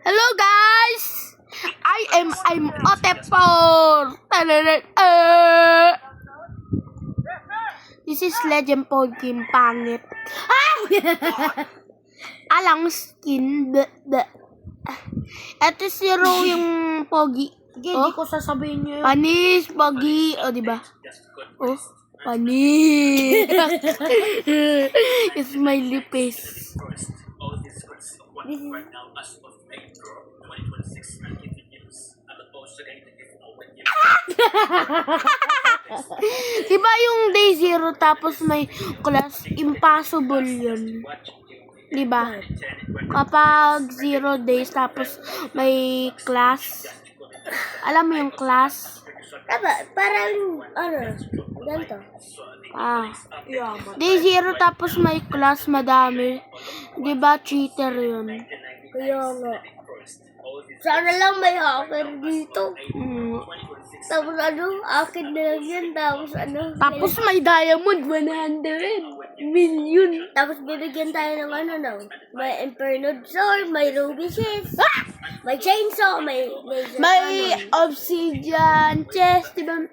Hello guys! I'm Otepor! This is Legend Pogim pangit. Alang skin. Ito si Ro yung Pogi. Hindi ko sasabihin niyo. Panis, Pogi. O, diba? Oh, panis. It's my face. Diba yung day 0 tapos may class? Impossible yun. Diba? Kapag 0 days tapos may class. Alam mo yung class? Parang, ganito. Day 0 tapos may class madami. Diba cheater yun? Kaya nga. Sana lang may hacker dito. Tapos akin na lang yan. Tapos may diamond 100 million. Tapos bibigyan tayo ng may Inferno Sword, may Ruby Chest, may Chainsaw, may Obsidian chest, diba?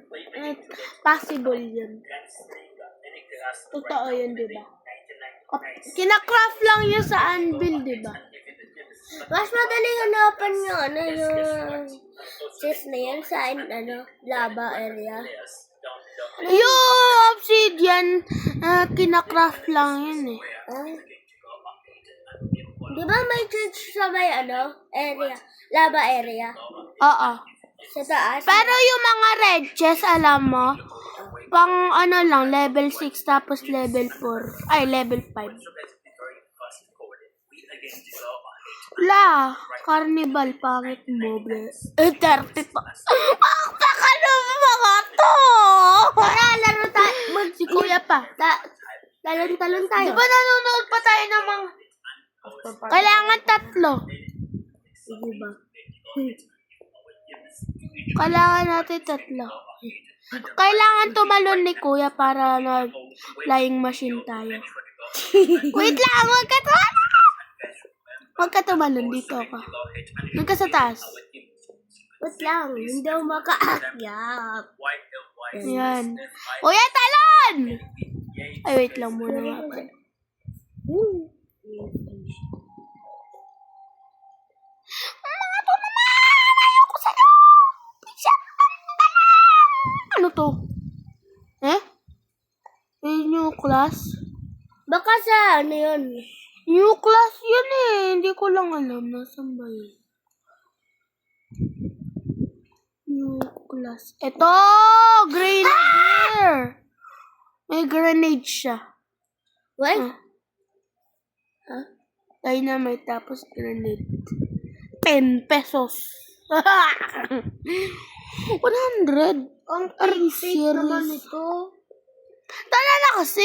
Possible yun. Totoo yun, diba? Kina-craft lang yun sa anvil, diba? Mas madaling hanapan yung chest na yan sa lava area. Yung obsidian, kina-craft lang yun eh. Di ba may chest sa may area? Lava area? Oo. Sa taas? Pero yung mga red chest, alam mo, pang lang, level 6 tapos level 4. Ay, level 5. La, carnival, pangit mo, bre. 30 pa. Baka naman mga to! Tara, laro tayo. Si Kuya pa. Talon-talon tayo. Di ba nanonood pa tayo ng mga... Kailangan 3. Sige ba? Kailangan natin 3. Kailangan tumalon ni Kuya para nag-flying machine tayo. Wait lang, huwag ka tumalon dito ka. Doon ka sa taas. Wait lang, hindi ako makaakyat. Ayan. Kuya, talon! Ay, wait lang muna nga pa. Ano to? New class? Baka sa yun? New class yun eh. Hindi ko lang alam. Nasaan ba yun? New class. Ito! Grenadier! May grenade siya. What? Dynamite tapos grenade. 10 pesos. 100? Ang series naman ito. Tala na kasi.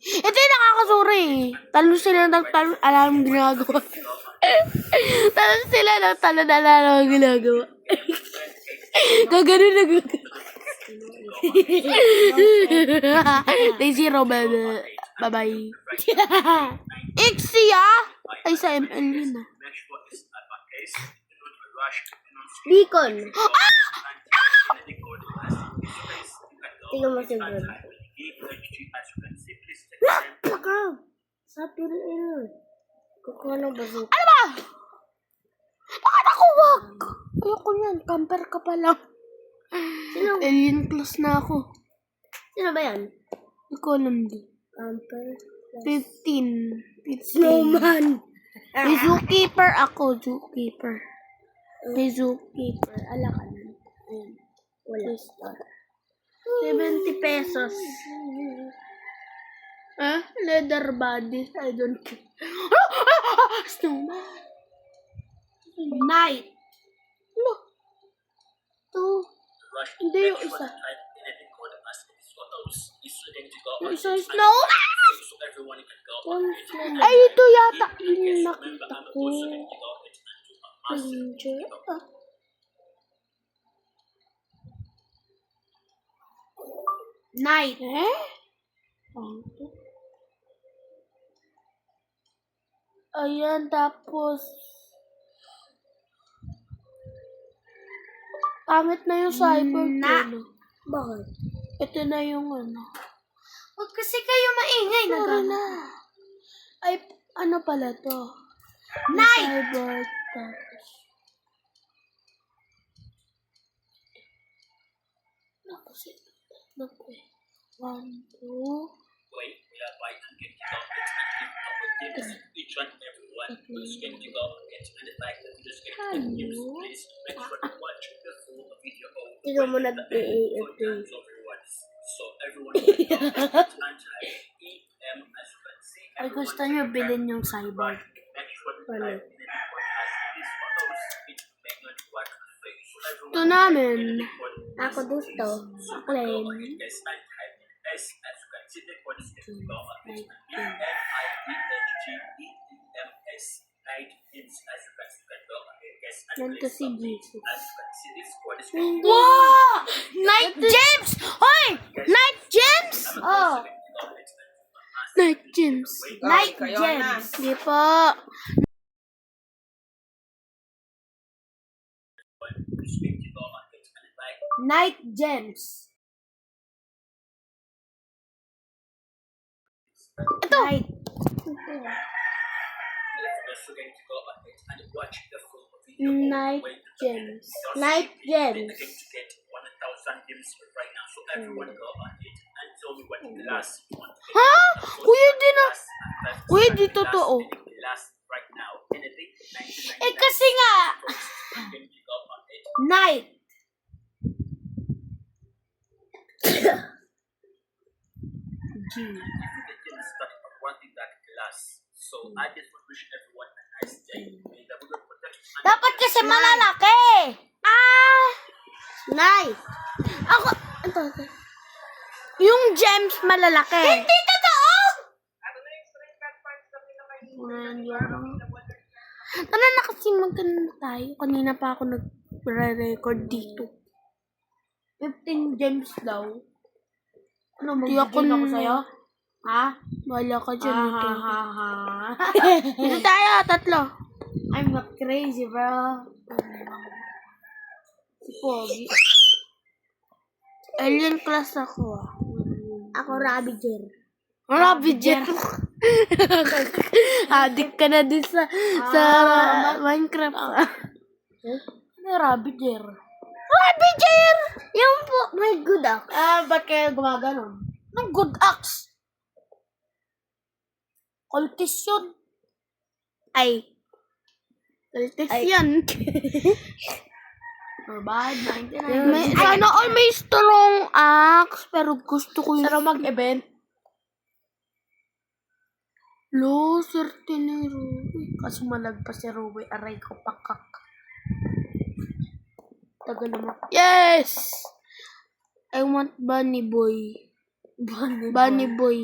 Ito yung nakakasuri. Talo sila ng talo. Alam mo ginagawa. Talo sila ng talo na alam mo ginagawa. Gagano na gagano. Day 0, bye-bye. Ixia! Ay, sa ML yun ah. Beacon. Tingnan mo siguro. Napaka! Sabi rin. Kukuha ng bazooka. Ano ba? Bakit ako wag? Ayoko niyan. Camper ka pa lang. Sino? Alien class na ako. Sino ba yan? Hindi ko alam din. Camper. 15. Snowman. May zookeeper ako. Zookeeper. May zookeeper. Ala ka na. Ayan. Wala. 70 pesos. Leather body. I don't care. Snowman. Night. Ano? Ito. Hindi yung isa. Yung isa is snowman! Ay, ito yata yung nakita ko. Ranger. Night. Ayan, tapos Pangit na yung cyber Na. ano. Bakit? Ito na yung ano. Huwag kasi kayo maingay. Sorry na. Ay, ano pala to? Night! Cyber tapos. Naku, naku. 1, 2. Wait, we are buying and getting downloads and giving opportunities to each and everyone who's getting to go and get to the like that just get to the news. Please make sure to watch the full video of Tingnan mo the nag-AAFP. times of rewards. So everyone can download and type EM as you can see. Ay, gusto nyo bilhin yung cyber. Make sure to Ano? type in anyone has these photos it may not work face. So Ito everyone namin. Ako gusto. Ako rin. yes, and type in S as you can see the code is getting go up. NIDHGEEMS night hits as you can see the go ahead. Yes, and Nandito si please Jesus. as you can see this code is getting Wow! Night Gems! Hoy! Night Gems! Oh, Night Gems. Night kayo Gems. Di po. Night Gems. Ito. Night. Night Gems. Night Gems. To get 1,000 gems right now. So everyone go ahead and tell me what the last one. Ha? Kuya, di na. Kuya, di totoo. Last right now. Anything? 99. Eh kasi nga, Can you go ahead? night. G. If you get gems starting from one thing that lasts. So I just want to wish everyone a nice day. May the good protect and Dapat kasi malalaki. Ah! Night. Ako, ito. Yung gems malalaki. Hindi totoo! Tara na kasi magkano tayo. Kanina pa ako nag-record dito. 15 gems daw. Ano, mag-game ako sa'yo? Ha? Wala ka dyan. Dito tayo, tatlo. I'm not crazy, bro. Si Pogi. Alien class ako ah. Ako Ravager. Ravager. Adik ka na din sa Minecraft. Ano Ravager? Ravager! Yung po, may good ako. Ba't kaya gumaganon? Ng good axe. Kultis yun. Ay. Kultis yan. Bad, 99. May, sana all may strong axe, pero gusto ko yung... Pero mag-event. Lo, swerte ni Ruby. Kasi malagpas si Ruby. Aray ko, pakak. Taga naman. Yes! I want Bunny Boy. Bunny Boy.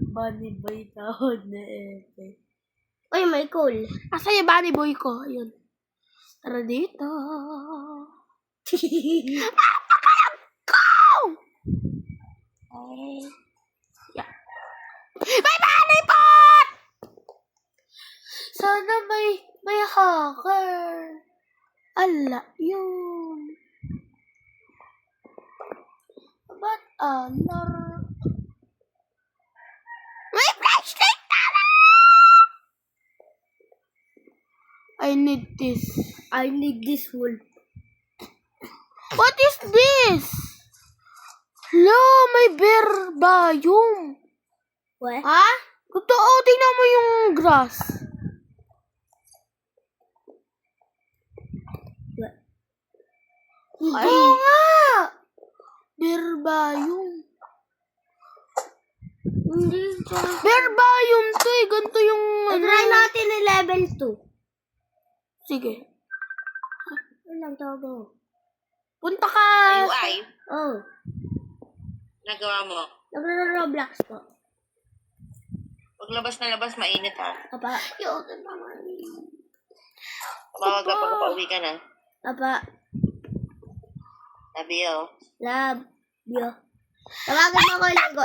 Bunny boy tawag na epe. Uy, may cool. Asa yung Bunny Boy ko? Ayun. Tara dito. Yeah. May Bunny Pot! Sana may hacker. Ala, yun. Ba't alar? May flashlight na lang! I need this. I need this wool. What is this? Lo, may bear biome. What? Ha? Totoo, tingnan mo yung grass. Hindi. Oo nga! Bear biome. Hindi siya. Bear biome to eh. Ganito yung... Try natin yung level 2. Sige. Walang tawag mo. Punta ka. UI, Oh. nagawa mo. Nagro-Roblox po. Pag labas na labas, mainit ha. Apa. Yun naman. Tumawag ka pag pauwi ka na. Apa. Sabi oh. Love. Yo. Tawagan mo ko ligo.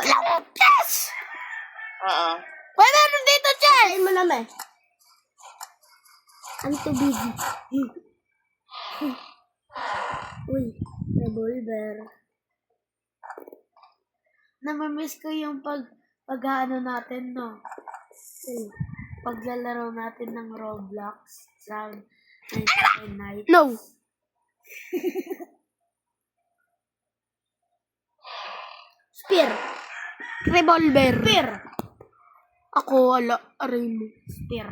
Yes! Oo. Wait, meron dito, Chess! Kain mo naman. I'm too busy. Uy, revolver. Namamiss ko yung pag-ano natin, no? Paglalaro natin ng Roblox sa night. No! Spear. Revolver. Spear. Ako, aray mo. Spear.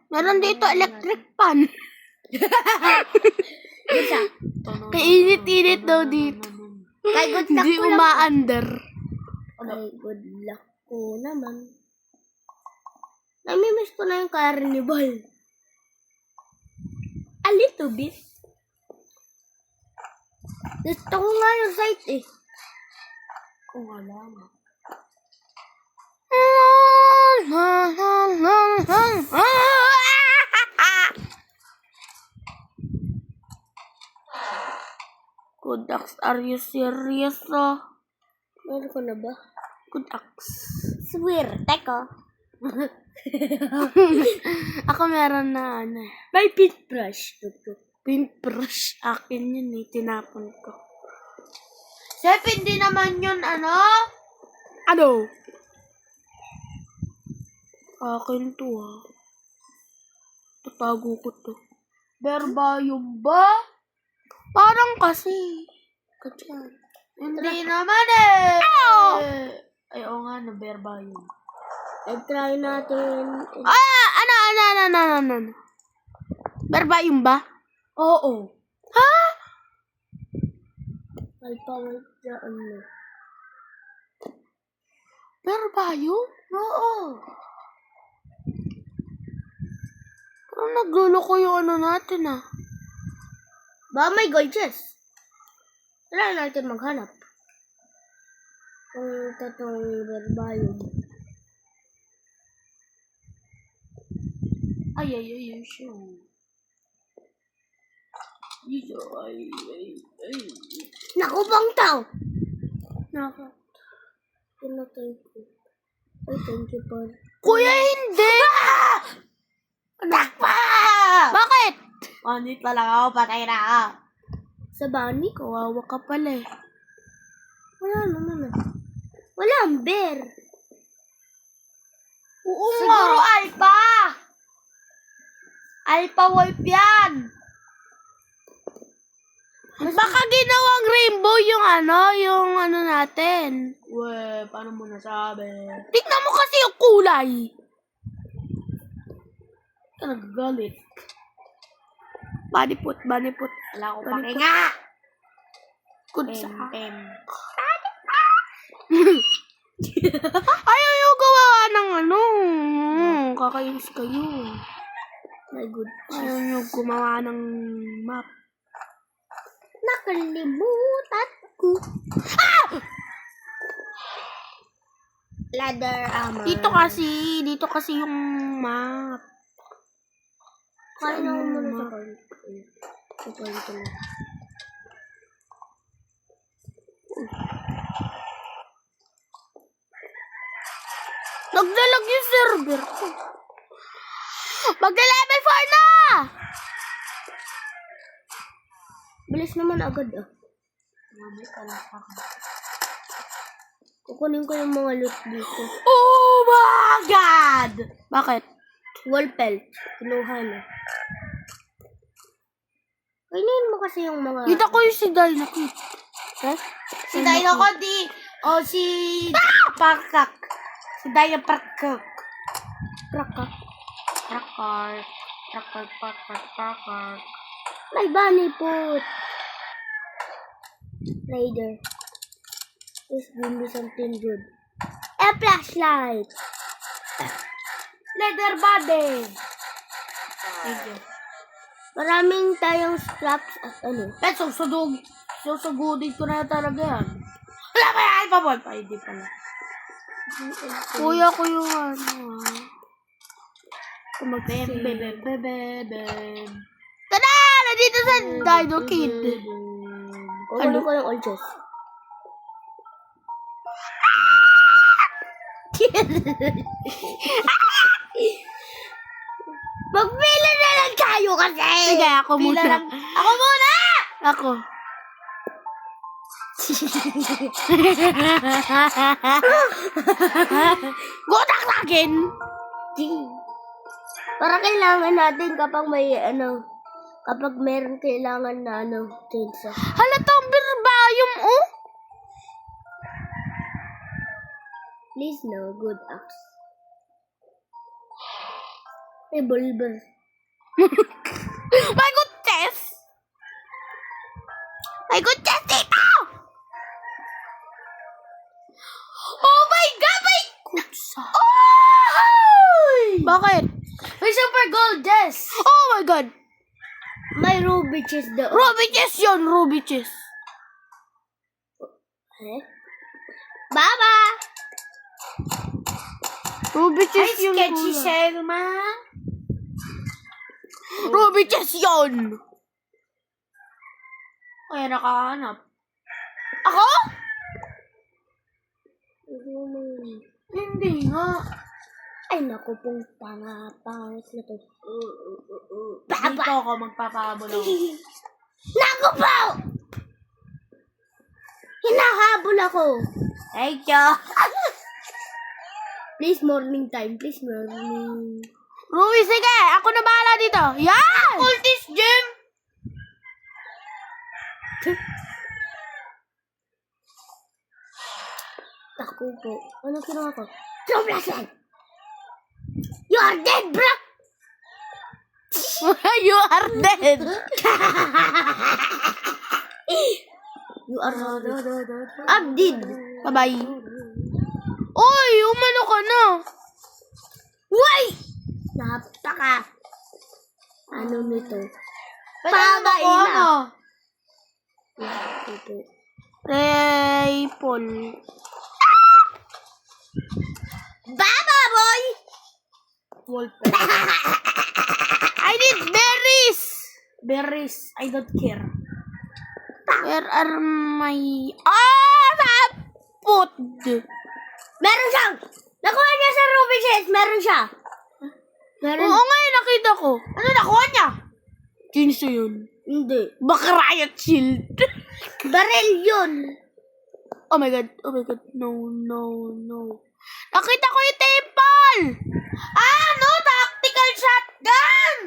Meron dito electric pan. Isa. Kainit-init daw dito. Kay good luck Hindi ko lang. uma-under. Kay good luck ko naman. Namimiss ko na yung carnival. A little bit. Gusto ko nga yung site eh. Kung alam. Kudax, are you serious, Meron ko na ba? Kudax. Swear, teko. Ako meron na ano. May paintbrush. Paintbrush. Akin yun eh. Tinapon ko. Sep, hindi naman yun ano? Ano? Akin to Tatago ko to. Berbarium ba? Parang kasi. Katyan. Hindi naman eh. Ay, oo nga, na Berbarium. Try natin. Ano? Berbarium ba? Oo. Ha? Ay, pawag dyan mo. Berbarium? Oo. Pero nagluloko yung ano natin Ba may gold chest? Try natin maghanap. Kung totoong Berbarium. Ay, sure. Naku, bang tao! Naka. Pinatay ko. Ay, thank you po. Kuya, hindi! Nakpa! Bakit? Panit pala ako, patay na ako. Sa bani? Kawawa ka pala eh. Wala naman Wala ang bear. Oo Siguro alpha! Alpha wolf yan! Baka ginawang rainbow yung ano natin. We, paano mo nasabi? Tignan mo kasi yung kulay. Nagagalit. Baniput. Wala akong Baniput. pakinga. Kudsa. Tem. Ayaw yung gawa ng kakainis kayo. My good. Ayaw yung gumawa ng map. Nakalimutan ko. Ladder armor. Dito kasi yung map. Kaya na Saan muna yung sa map? point. Sa point ko na. Nagdalag yung server ko. Magda-level 4 na! Bilis naman agad Kukunin ko yung mga loot dito. Oh my God! Bakit? Wall pelt. Kinuha na. Kainin mo kasi yung mga... Kita ko yung si Dynakit. Ha? Si Dynakot si Parkak. Si Dynaparkak. Prakak. Prakak. May bunny put. Raider. Let's give me something good. A flashlight. Leather body. Maraming tayong scraps at Eh, susugudin ko na talaga yan. Wala ba yan? Alpha Wolf? Ay, di pala. Kuya ko yung Bebe. Tada! Nandito sa Dino Kid. Ano ko yung old chest? Magpila na lang ka! tayo kasi! Sige, ako Pila muna. lang. Ako muna! Ako. Gutak sa akin! Para kailangan natin kapag may kapag meron kailangan na tensa. Halatang birbayum, oh! Please no, good axe. Revolver. My goodness! My goodness, dito! Oh my God! My kutsa. Oy! Bakit? May super gold chest! Oh my God! May ruby chest doon. Ruby chest yun! Ruby chest. Eh? Baba! Ruby chest yun. Sketchy kuya. Selma. Ruby chest yun! Kaya nakahanap. Ako? Hindi nga. Ay, naku pong pangit na to. Dito ako magpapakabulaw. Naku po! Hinahabol ako. Ay, tiyo. Please, morning time. Please, morning. Ruby, sige! Ako na bahala dito. Yan! Cultist gem! Naku po. Ano kinuha ko? True blessing! You are dead, bro! You are dead! You are I'm dead. Bye-bye. Oy, umano ka na. Uy! Napaka. Ano nito? Pagkakaba ko Pagay na. ano? Ito. Raypon. Baba, boy! Wallpaper. I need berries! Berries. I don't care. Where are my... Sapot! Meron siyang! Nakuha niya sa ruby chest. Meron siya. Meron. Oo nga, nakita ko. Ano nakuha niya? Chinso yun. Hindi. Baka riot shield. Baril yun. Oh my God. Oh my God. No, no, no. Nakita ko yung temple! Ano? Tactical shotgun!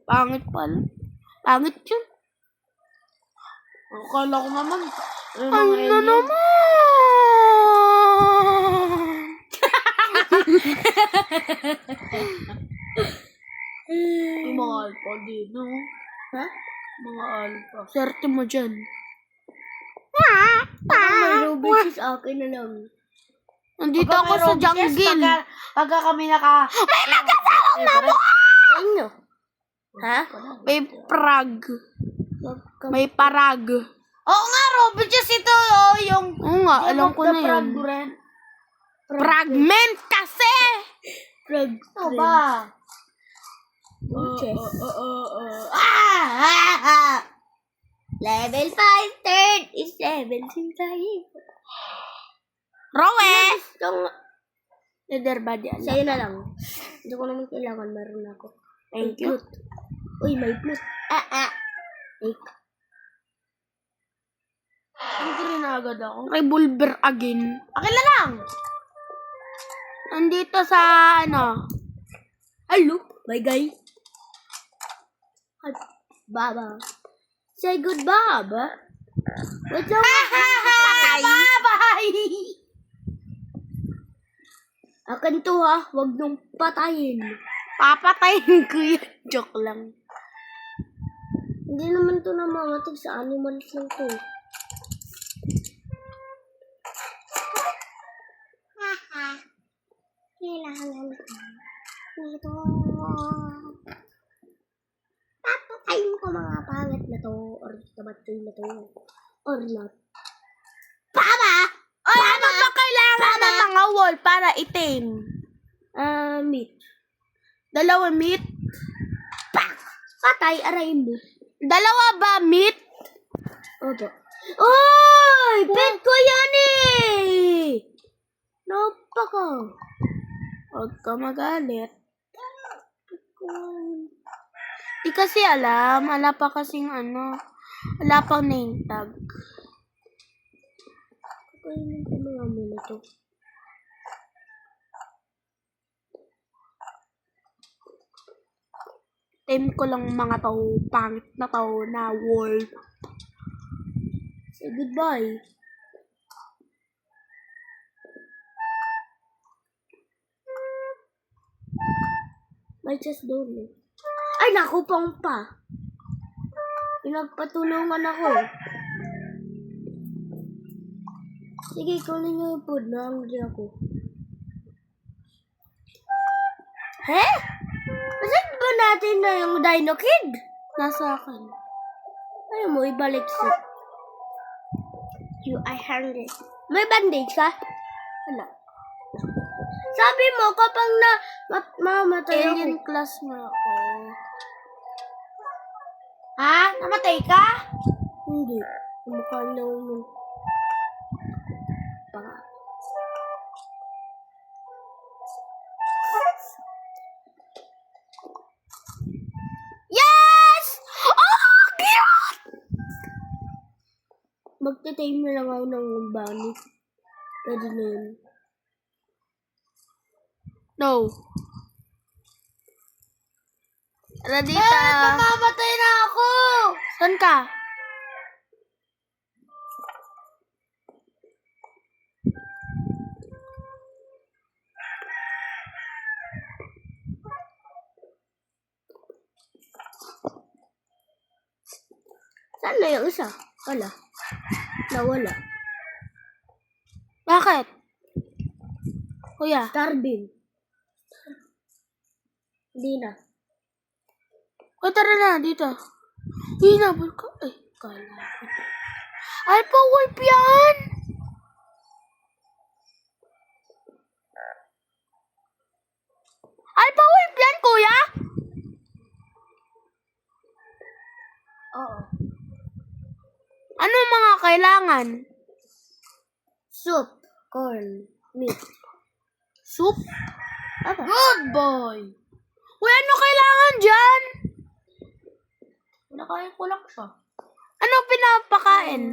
Pangit pala. Pangit yun. Akala ko naman. Ano naman? Yung mga alpha din, no? Ha? Mga alpha. Swerte mo dyan. May ruby chest akin na lang. Nandito ako sa jungle. Pagka kami naka... May magkasawang mamo! Ano? Ha? May prag. May parag. Oo nga, Robin, just ito, oh, yung... Oo nga, alam ko na yun. Fragment kasi! Frag. Ano ba? Chest. Ah! Level 5, third is level 6 tayo. Rowe! Itong, Leather body. sa'yo na lang. Hindi ko naman kailangan, meron ako. Thank you. Uy, may plus. Ang rin agad ako. Revolver again. Akin na lang! Nandito sa ano. Hello, my guy. Baba. Say good baba. What's up? Bye-bye! Akin to ha, wag nung patayin. Papatayin ko yun. Joke lang. Hindi naman to namamatag sa animals lang to. Kailangan ko dito. Papatayin ko mga pangit na to or tabatay na to or not. Papa! Ay, ano ba kailangan ng mga wall para itim? Meat. Dalawa meat? Patay, aray mo. Dalawa ba meat? Opo. Oy! Pet ko yan eh! Napaka. Huwag ka magalit. Di Di kasi alam. Wala pa kasing wala pang name tag. Kainin ko mga muna to. Time ko lang mga tao, pangit na tao na world. Say goodbye. May chest doon eh. Ay, naku, pang pa. Pinagpatulungan ako. Sige, kunin niyo yung food. Nangangri ako. He? Nasaan ba natin na yung Dino Kid? Nasa akin. Ayaw mo, ibalik siya. You are hungry. May bandage ka? Wala. Sabi mo, kapag na mamatay Alien ako. class na ako. Ha? Namatay ka? Hindi. Kumukha lang mo. Baka. Yes! Oh, cute! Magta-time na lang ako ng bunny. Pwede na yun. No. Radita. Mamamatay na ako! Saan ka? Saan na yung isa? Wala. Nawala. Bakit? Kuya. Starving. Hindi na. O, tara na, dito. Hinabol ka. Ay, kala ko. Alpha Wolf yan! Alpha Wolf yan, kuya? Oo. Ano mga kailangan? Soup. Corn. Meat. Soup? Apa? Good boy! Uy, ano kailangan dyan? Nakain ko lang siya. Ano pinapakain?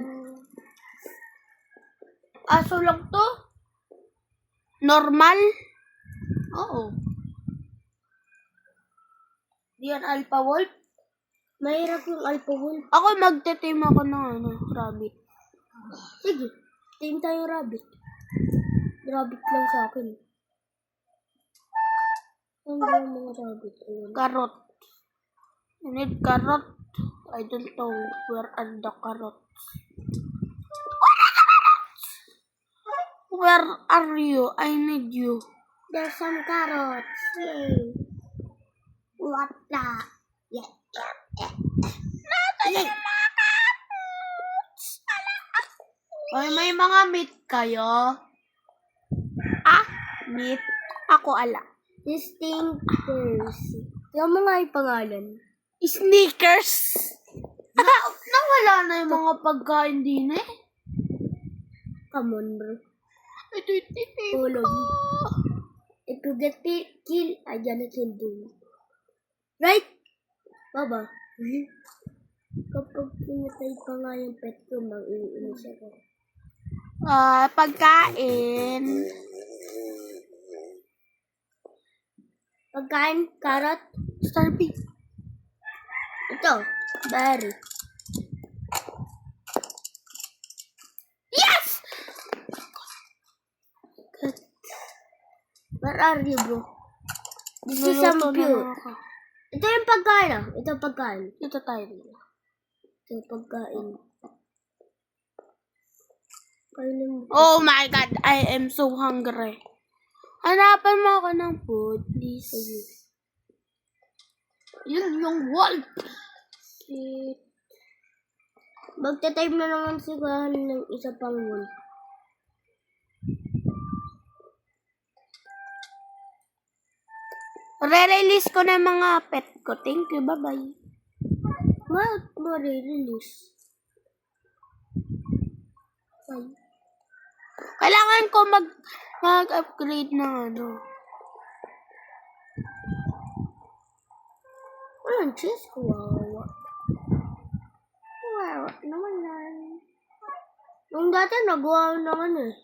Aso lang to? Normal? Oo. Di yan Alpha Wolf? Mahirap yung Alpha Wolf. Ako magte-team ako ng rabbit. Sige. Team tayo rabbit. Rabbit lang sa akin. Ang ba yung mga rabbit? Ayun. Carrot. I need carrot. I don't know where are the carrots. Where are you? I need you. There's some carrots. Yay. What the? Yeah. Yay. Ay, may mga meat kayo? Ah? Meat? Ako ala. Distinctors. Yung mga yung pangalan. Sneakers? Nawala na yung mga pagkain din eh. Come on, bro. Ito yung tinip. Tulog. If you get killed, I'm gonna kill you. Right? Baba. Kapag pinatay pa nga yung pet ko, mag-iinis ako. Pagkain. Pagkain, carrot. Starving. Ito, berry. Yes! Where are you, bro? This is some Nuluto na cute. lang ako. Ito yung pagkain, ah. Ito pagkain. Dito tayo dito. Ito yung pagkain. Kainin mo. Oh my God, I am so hungry. Hanapan mo ako ng food, please. Yun yung wolf. Shit. Magta-time na naman siguro ng isa pang wolf. Re-release ko na yung mga pet ko. Thank you, bye-bye. Bakit mo re-release? Ay. Kailangan ko mag-upgrade ng Wala Yan, cheese. Kawawa. Kawawa naman yan. Nung dati, nagawa ko naman eh.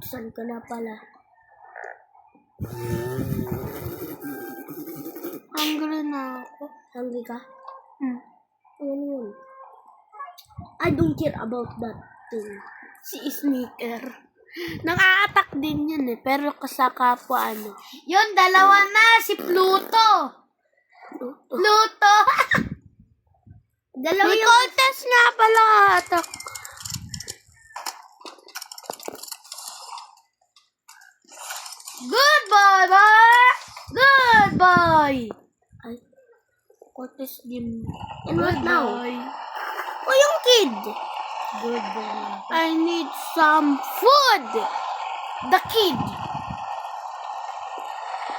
Saan ka na pala? Hungry na ako. Hungry ka? Hmm. Ano yun? I don't care about that thing. Si Sneaker. Nang-a-attack din yun eh. Pero kasaka po ano. Yun, dalawa na. Si Pluto. Pluto. Dalawa May yung... contest nga pala attack. Goodbye, boy. Goodbye. Ay. Contest game. And what now? Goodbye. Oh, yung kid. Goodbye. I need some food. The kid.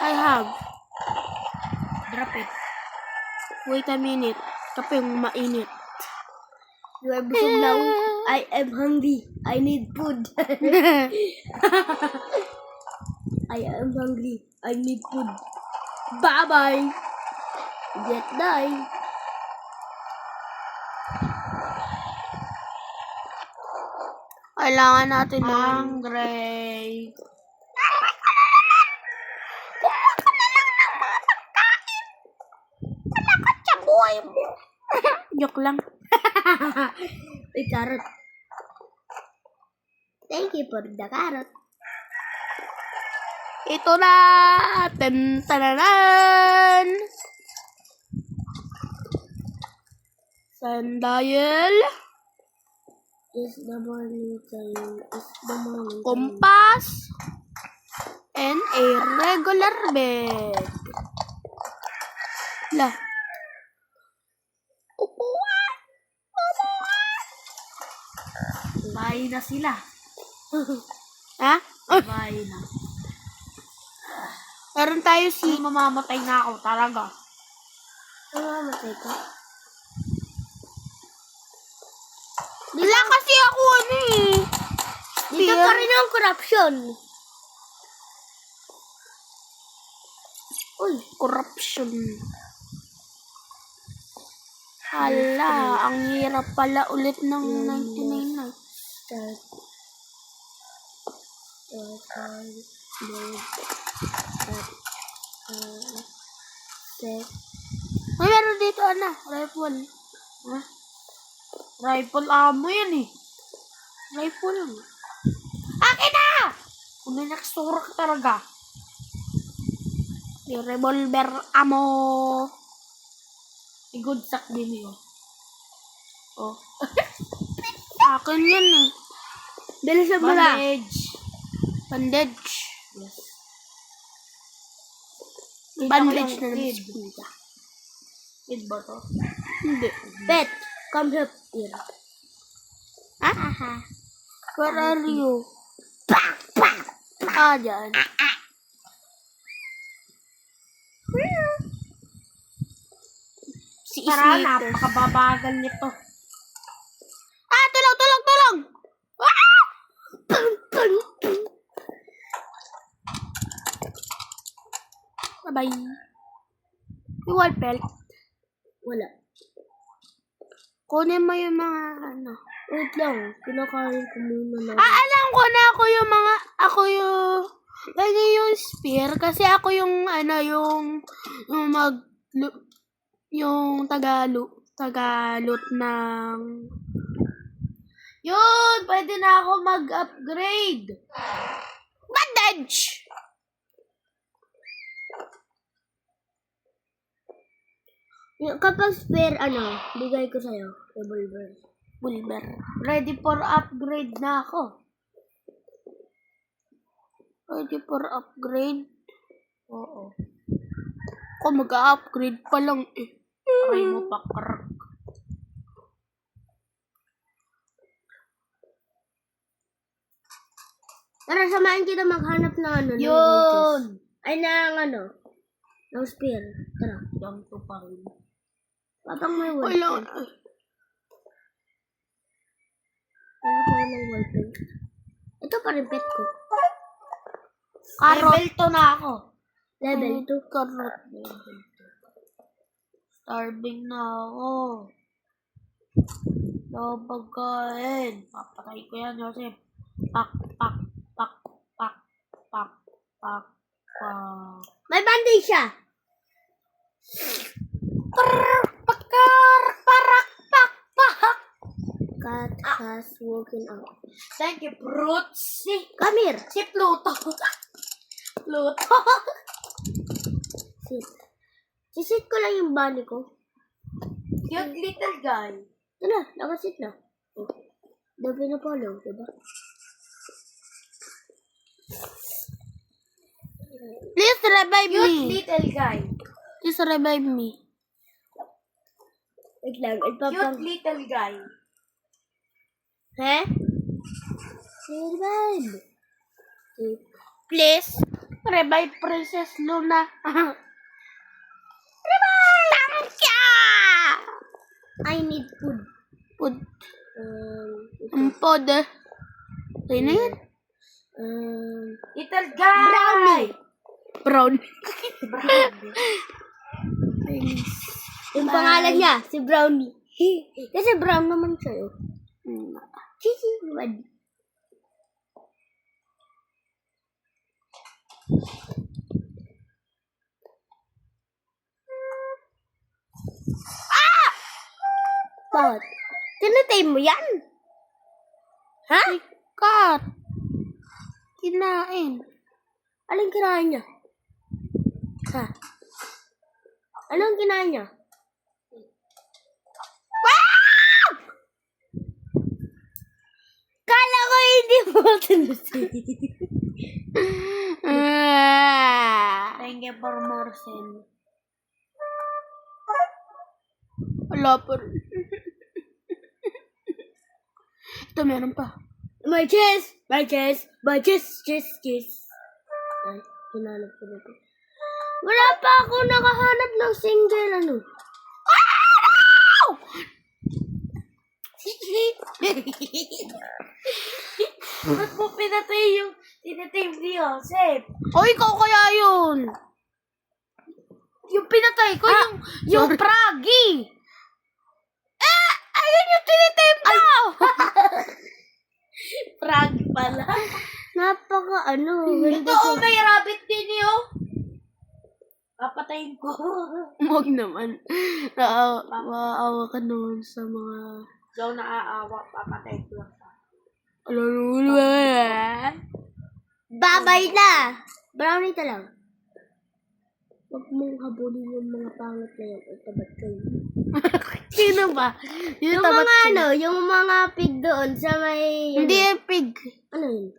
I have. Drop it. Wait a minute. Kape yung mainit. You are busog now. I am hungry. I need food. I am hungry. I need food. Bye-bye. Get die. Kailangan natin ng... Hungry. Joke lang. Uy, carrot. Thank you for the carrot. Ito na! Tantananan! Sundial. It's the morning time. It's the morning time. Compass. And a regular bed. La. Upuan! Bye na sila. Ha? Bye na. Meron tayo si... Mamamatay na ako talaga. Mamamatay ka? Wala kasi ako ano eh. Dito pa rin ang corruption. Uy, corruption. Hala, ang hirap pala ulit ng 99 na. Start. Set. May meron dito ano, rifle. Ha? Rifle ammo yan eh. Rifle. Akin na! Kung may nakasura ka talaga. May revolver ammo. Good sack din yun. Oh. Akin yan eh. Bilisan mo na. Bandage. Bandage. Yes. Bandage na Kid. naman. Kid ba to? Hindi. Pet, come help here. Ha? Where are you? Ah, dyan. Si Tara, Sneaker. napakababagal nito. Ah, tulong! Ah! Bye-bye. Yung white belt. Wala. Kunin mo yung mga ano. Wait lang, kinakain ko muna na. Alam ko na ako yung lagi yung spear kasi ako yung ano yung yung tagalot ng Yun! Pwede na ako mag-upgrade. bandage. Kapag spare, bigay ko sa'yo. Revolver. Bulber. Ready for upgrade na ako. Ready for upgrade. Oo. Ako mag-upgrade pa lang eh. Try mo pa, crack. Tara, samahan kita maghanap ng ng Yun! roaches. Ay, ng spear. Tara. Yung to pa rin. Patang may wall Wala. paint. Kaya ko ng wall paint. Ito pa rin pet ko. Carrot. Level 2 na ako. Level 2. Karot. Starving na ako. No pagkain. Papatay ko yan, Joseph. Pak, pak, pak, pak, pak, pak, pak. May bandage siya. Parak, pak, pak. Cat has woken up. Thank you, brute. Come here. Si Pluto. Pluto. Sit. Sisit ko lang yung bunny ko. Cute little guy. Ito na, nakasit na. Oh. Dabi na follow, diba? Please revive Cute me. little guy. Please revive me. Wait lang, Cute little guy. He? Survive. Sit. Please revive Princess Luna. Tangka! I need food. Pod. Ito. Ang pod. Tayo na yan. Little guy. Brownie. Brown. Yung pangalan niya, si Brownie. Kasi brown naman siya. Oh. Chichi, bad. Bakit? Tinatay mo yan? Ha? Kat. Kinain. Anong kinain niya? Ha? Anong kinain niya? Kala ko hindi mo tinusin. Thank you for more sin. Wala pa rin. Ito, meron pa. My chest! My chest! My chest! Chest! Ay, hinanap ko na ito. Wala pa ako nakahanap ng single ano. Ba't mo pinatay yung tinatay ni Joseph? O, ikaw kaya yun. Yung pinatay ko, yung sorry. Pragi. Ayun yung tinitim ko! Pragi pala. Napaka ano. Ito, may rabbit din yun. Papatayin ko. Huwag naman. Maawa ka naman sa mga... So, naaawa, papatayin ko lang. Babay na! Brownie ta lang. Huwag mong habulin yung mga pangat na yan. At tabat kayo. Sino ba? Yung tabat mga sino? ano, yung mga pig doon sa may... Hindi yung pig. Ano yun?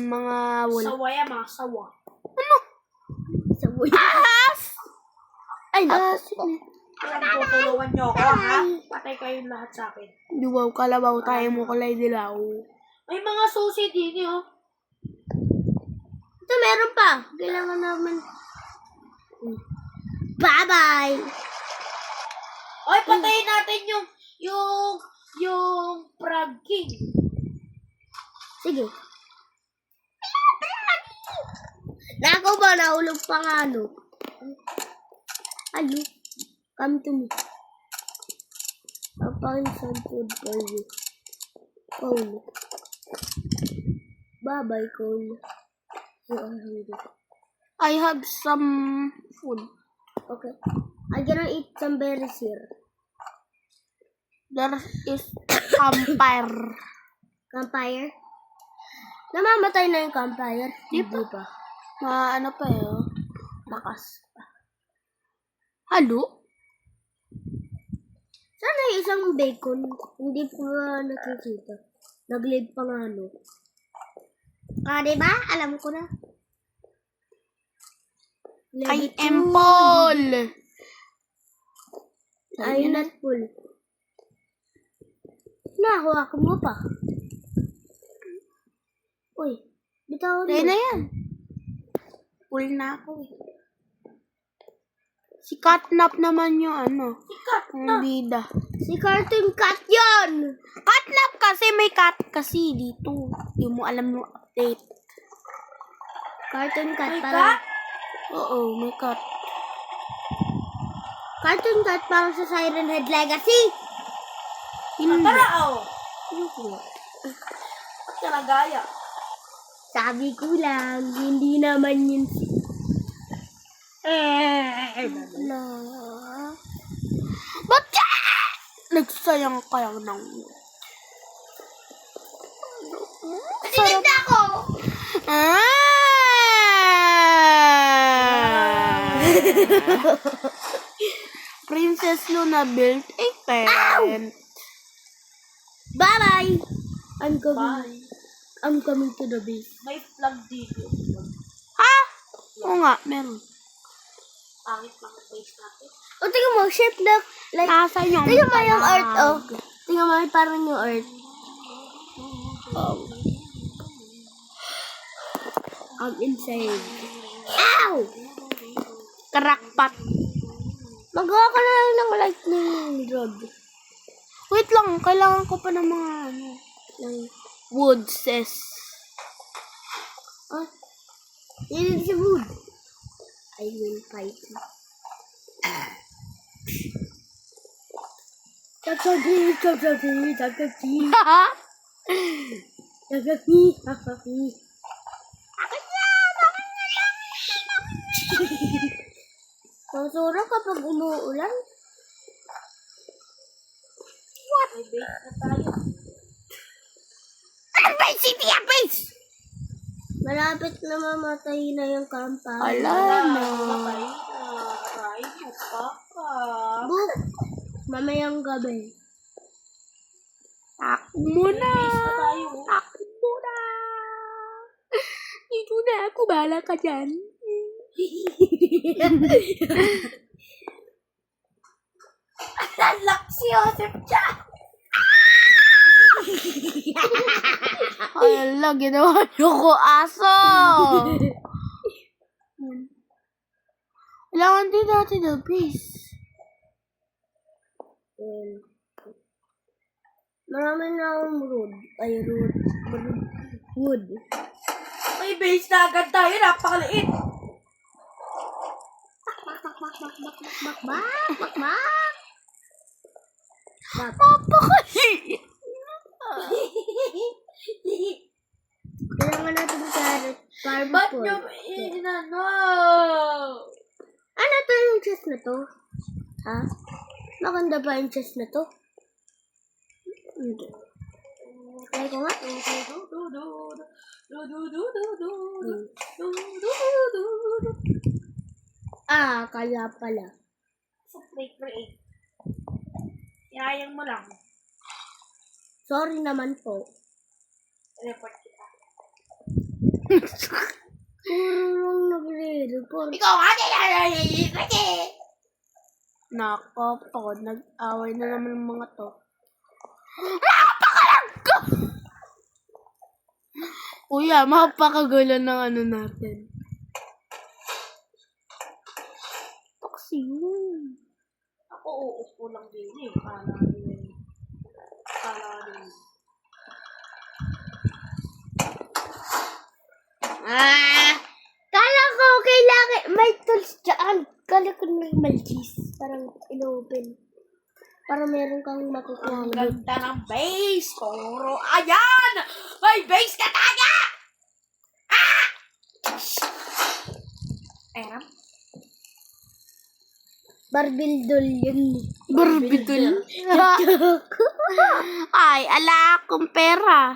Mga wala. Sawa yan, mga sawa. Sa buhay. Ahas! Ay, naku. Alam ko, tulungan niyo ako, ha? Patay kayong lahat sa akin. Duwaw, kalabaw tayo mo kulay dilaw. May mga susi din yun. Ito, meron pa. Kailangan naman... Bye-bye! Oy, patayin natin yung Frog King. Sige. Nako ba? Nahulog pa nga, ano? Ano? Come to me. I'll find some food for you. Cole. Bye-bye, Cole. You are hungry. I have some food. Okay. I'm gonna eat some berries here. There is campfire. Campfire? Namamatay na yung campfire? Di pa. Ano pa yun? Lakas pa. Halo? Sana yung isang bacon. Hindi ko nakikita. Nag-live pa nga, no? Diba? Alam ko na. I am Paul. I'm not full. Nakuha ko mo pa. Uy, bitaw Tayo mo. na yan. Full na ako eh. Si Catnap naman yung ano. Yung bida. Si Cartoon Cat yun! Catnap kasi may cat kasi dito. Hindi mo alam yung update. Cartoon Cat May parang... cat? Oo, may cut. Cartoon cut para sa Siren Head Legacy. Hindi. Tara, oh. Hindi. Ba't ka nagaya? Sabi ko lang, hindi naman yun. Na. Ba't ka? Nagsayang kaya ng... Sinig na ako! Princess Luna built a tent. Bye-bye! I'm coming. Bye. I'm coming to the base. May flag dito. Ha? Oo nga, meron. Pangit lang ang face natin. O, tingnan mo, shape na, like, Nasa yung tingnan mo yung palag. earth, oh. Tingnan mo, parang yung earth. I'm insane. Ow! Karakpat. Magawa ka na lang ng lightning rod. Wait lang, kailangan ko pa ng mga Ng, wood, sis. oh, yun sa wood. I will fight you. Tatati, tatati, tatati, tatati, tatati. Masura kapag umuulan. May base na tayo. Malapit na mamatay na yung kampa. Ala na. Patay na. Aray, papa. Book. Mamayang gabi. Takbo muna. Base na tayo. Takbo muna. Dito na ako, bahala ka dyan. Lalak si Joseph dyan. Ay, ala, ginawa niyo ko aso. Kailangan din natin ng peace. Marami na akong wood. Ay, wood. May base na agad tayo. Napakaliit. Bakbak. Napakaliit. Kailangan natin carrot. Farm Ba't food. nyo inano? Ano to yung chest na to? Ha? Maganda ba yung chest na to? Hindi. Try ko nga. Ah, kaya pala. So, create. Yayang mo lang. Sorry naman po. Report kita. Puro lang nagre-report. Ikaw nga din. Nako, pagod. Nag-away na naman ng mga to. Napakalag ko! Kuya, mapakagulo ng ano natin. Taksi yun. Ako uupo lang din eh. Para din. Kala ko kailangan may tools dyan. Kala ko normal cheese. Parang in-open. Para meron kang makukuha. Ang ganda ng base. Puro. Ayan! May base ka taga! Ah! Ayan. Barbildol yun. Barbidol. Ay, ala akong pera.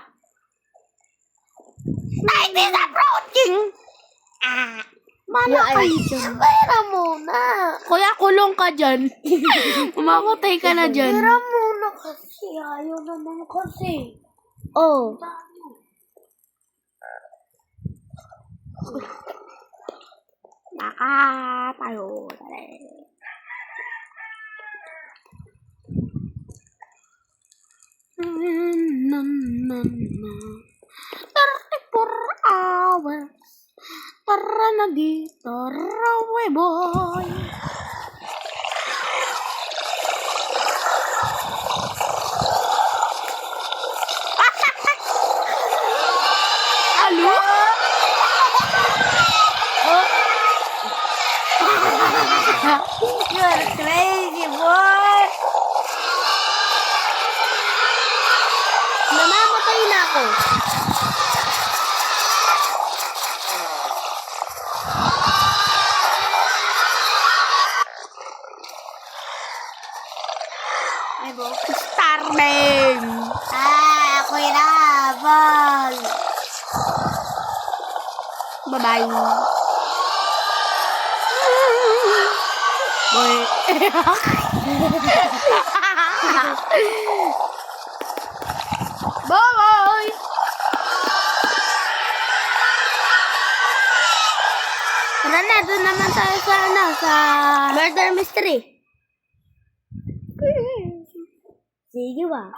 Ay, disapproaching! Mana kayo dyan. Pera muna. Kuya, kulong ka dyan. Mamamatay ka na dyan. Pera muna kasi. Ayaw naman kasi. Oh. Tayo. Na. 34 hours. Tara na dito, rawe boy. Alo? You're crazy, boy! Namamatay na ako. Starving! Ako inabol. Bye-bye. Boy. Bye-bye! Tara na, doon naman tayo sa Murder mystery. Sige ba?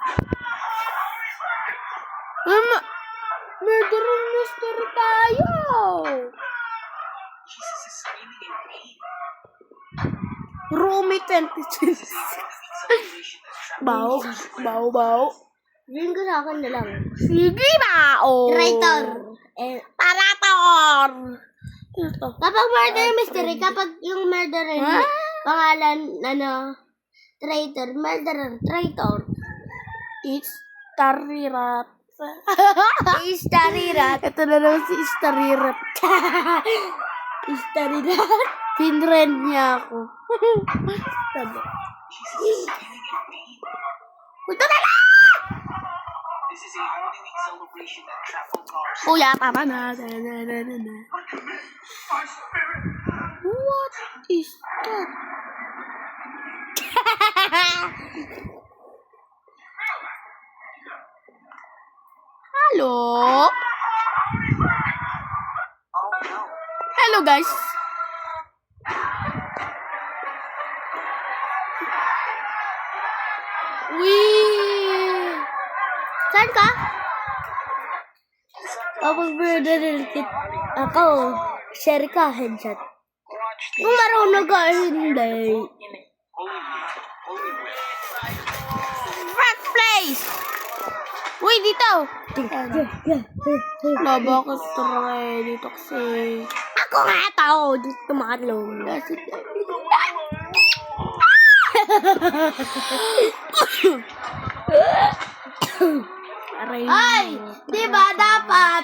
Murder mystery tayo! Rumi 26. Bao. Yun ko sa akin na lang. Sige ba? Oh. Traitor. Parator! Ano to? Kapag murder mystery, kapag yung murderer, pangalan, traitor, murderer, traitor. It's Tarirat. Istarirat. Ito na naman si Istarirat. Istarirat. Pinrend niya ako. Sabi. Punta na lang! This is a Holy Week celebration at Travel Cars. Kuya, tama na. What is that? Hello? Hello, guys. Wee! Saan ka? Kapag murderer ako, share ka, headshot. Kung marunong ka, hindi. First place! Uy, dito! Laba ko try dito kasi. Ako nga tao, dito tumakalong. Aray. Ay! Di ba dapat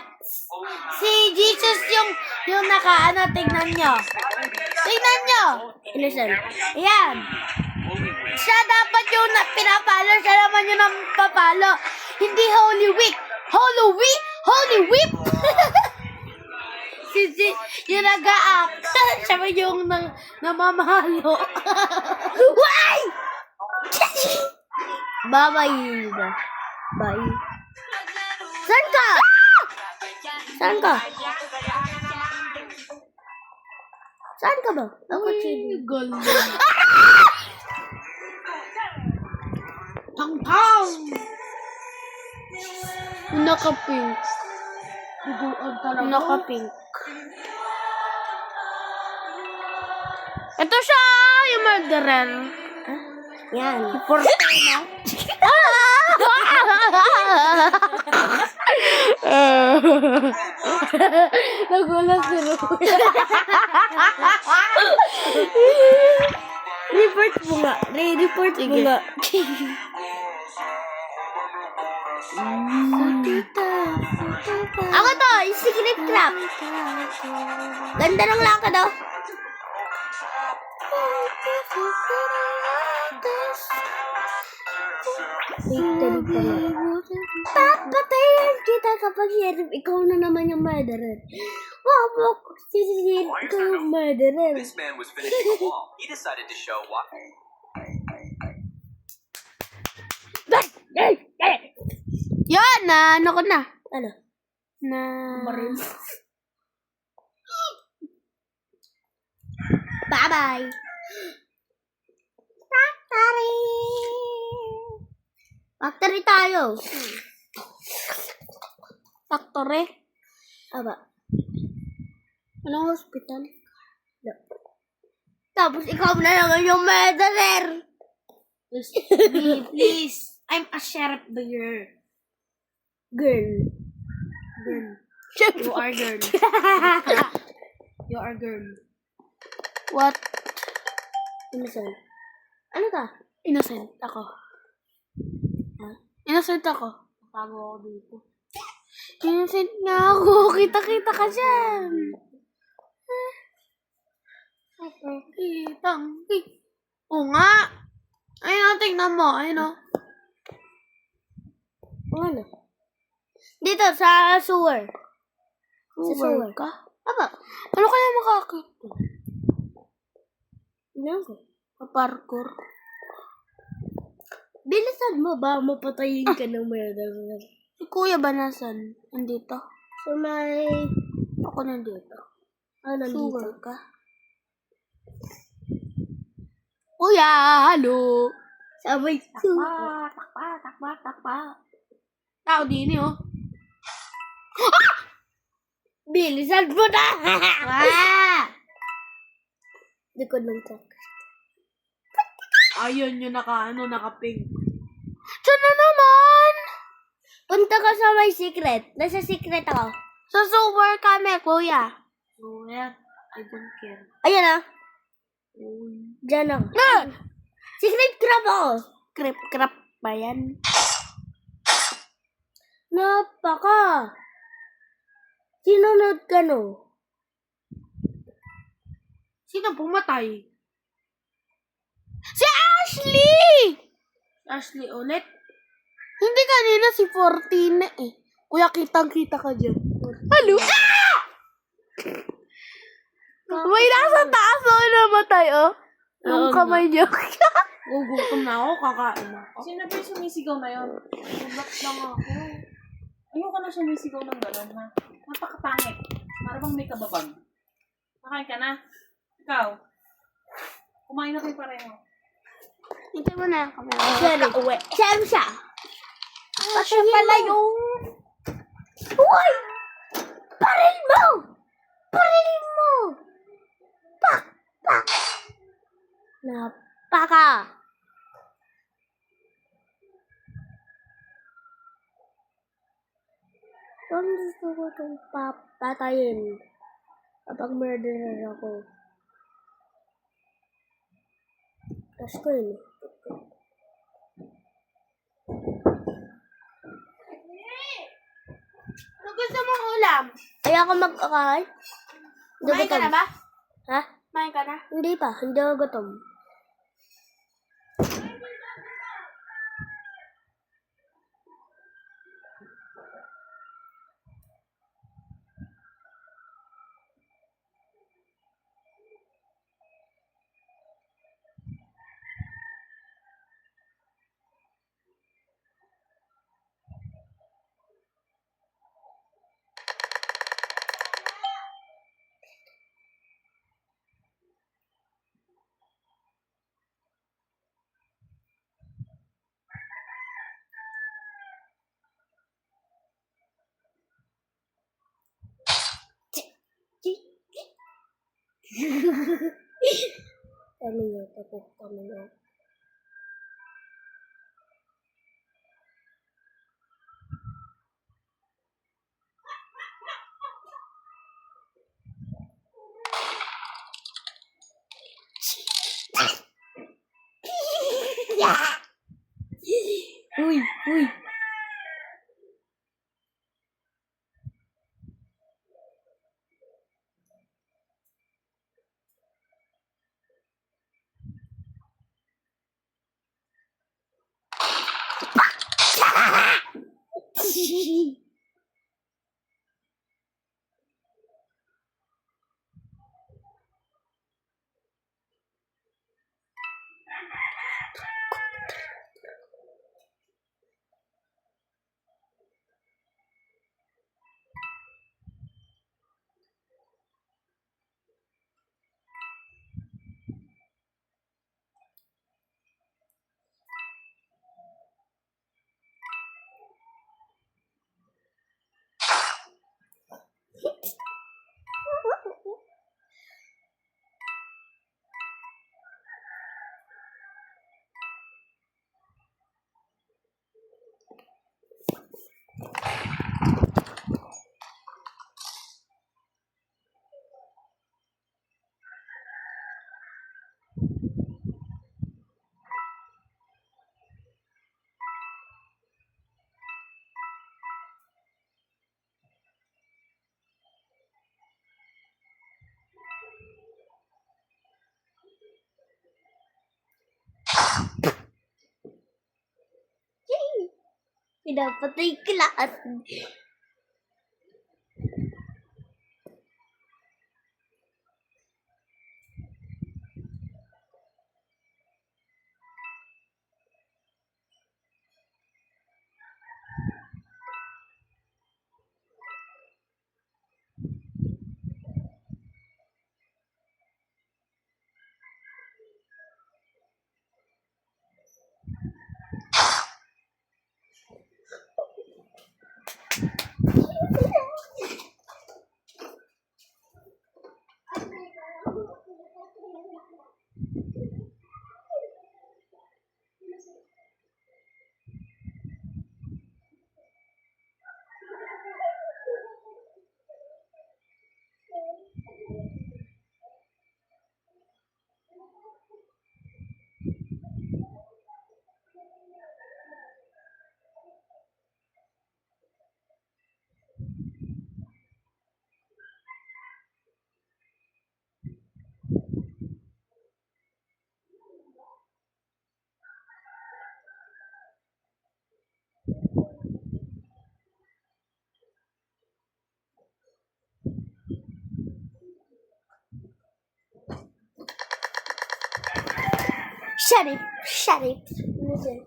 si Jesus yung tignan nyo. Tignan nyo! Listen. Ayan. Siya dapat yung pinapalo, siya naman yung napapalo. Hindi Holy Week. Holy Whip! si yung nag-a-act. Siya ba yung namamalo? Why? Bye-bye. Bye. Saan ka? Saan ka? Saan ka ba? Ako chili. Galing. Tang-tang! Naka-pink. Naka-pink. Ito siya, yung murderer. Yan. Portena. Nagulat si Ru. Report mo nga. Report mo nga. Ako to, yung secret trap. Ganda ng lakad oh. Papatayin kita kapag sheriff, ikaw na naman yung murderer. Wapok, sisisir, ikaw yung murderer. This man was finishing a wall. He decided to show why. Yan, na ano ko na. Ano? Na... Bye-bye. Factory. Factory tayo. Factory. Aba. Anong hospital? No. Tapos ikaw na naman yung murderer. Please. I'm a sheriff bear. Girl. You are girl. You are girl. What? Innocent. Ano ka? Innocent ako. Ha? Innocent ako. Tago ako dito. Innocent nga ako. Kita-kita ka dyan. Kitang. Oo nga. Ayun o, tingnan mo. Ayun o. Ano? Dito, sa sewer. Sa sewer. Ka? Aba, Ano kaya makakita? ano ko? Parkour. Bilisan mo ba? Mapatayin ka ng murder. Si Kuya ba nasan? Nandito? So, may... Ako nandito. Ano nandito? Sugar ka? Kuya, halo. Sabay Takpa, takpa, takpa, takpa. Tao din oh. Bilisan mo na! Ah! Likod ng truck. Ayun yung naka-pink. Diyan na naman! Punta ka sa may secret. Nasa secret ako. Sa super kami, kuya. So, yan. I don't care. Ayan ah. Uy. Diyan ako. Ah! Secret crab ako. Crap ba yan? Napaka. Sinunod ka no? Sino pumatay? Si Ashley! Ashley ulit? Hindi kanina si 14 eh. Kuya, kitang-kita ka dyan. Halo? Ah! May nasa taas o namatay, oh. Yung kamay niya. Gugutom na ako, kakain ako. Sino ba yung sumisigaw na yun? Gulat lang ako. Ayoko na sumisigaw ng gano'n, ha? Napakapangit. Para bang may kababag. Nakain ka na? Ikaw? Kumain na kayo pareho. Hintay mo na kami. Sorry. Siya siya. Siya pala yung... Uy! Paril mo! Paril mo! Pak! Pak! Napaka! Kung gusto ko itong papatayin kapag murderer ako. Tapos ko yun. Ano gusto mong ulam? Ayaw ko magkakain. Kumain ka na ba? Ha? Kumain ka na? Hindi pa. Hindi ako gutom. Coming out ako. Coming out. Uy, uy. Pinapatay ko lahat. Shut it. Shut it. Listen.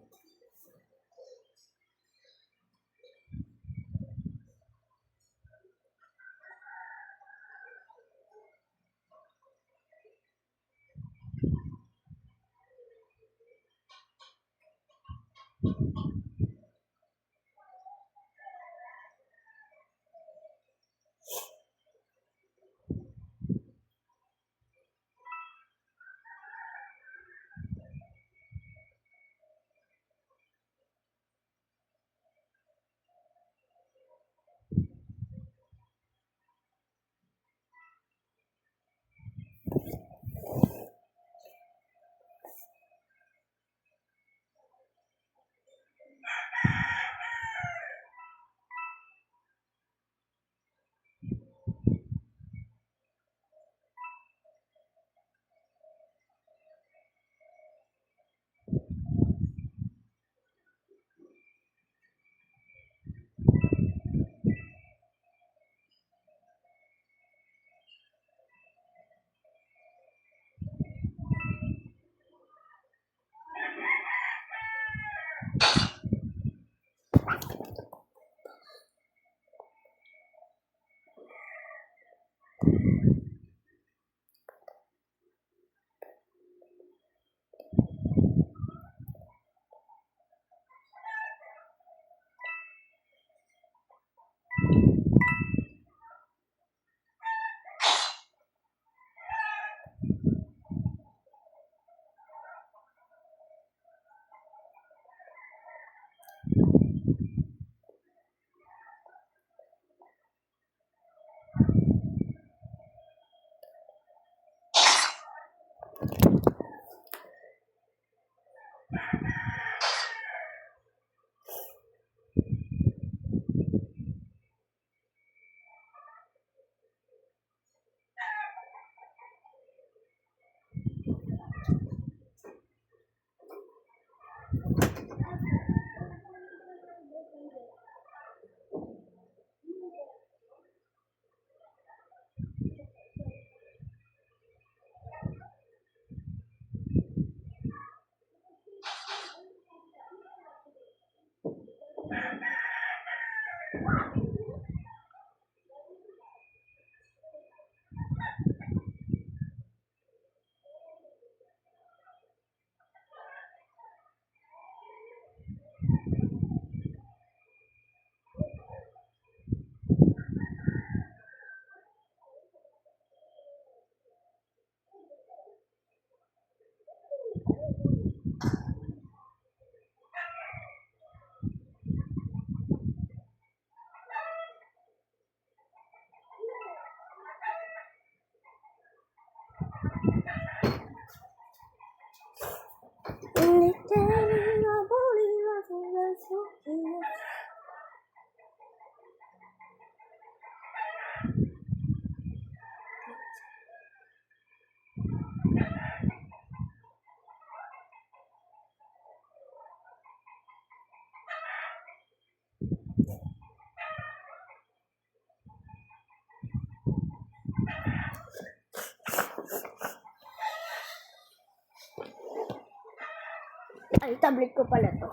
Ay, tablet ko pala to.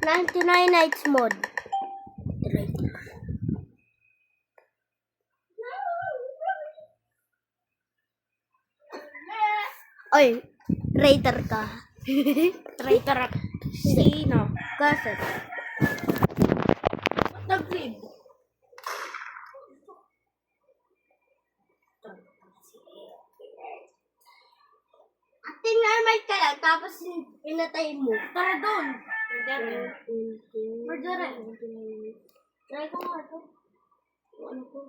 $99 nights mode. Oy, traitor ka. Traitor ako. Sino? Kasi, Nag-grade. acting normal ka lang, tapos pinatay mo. Tara doon. Murder. Try ko nga ito. Ano ko?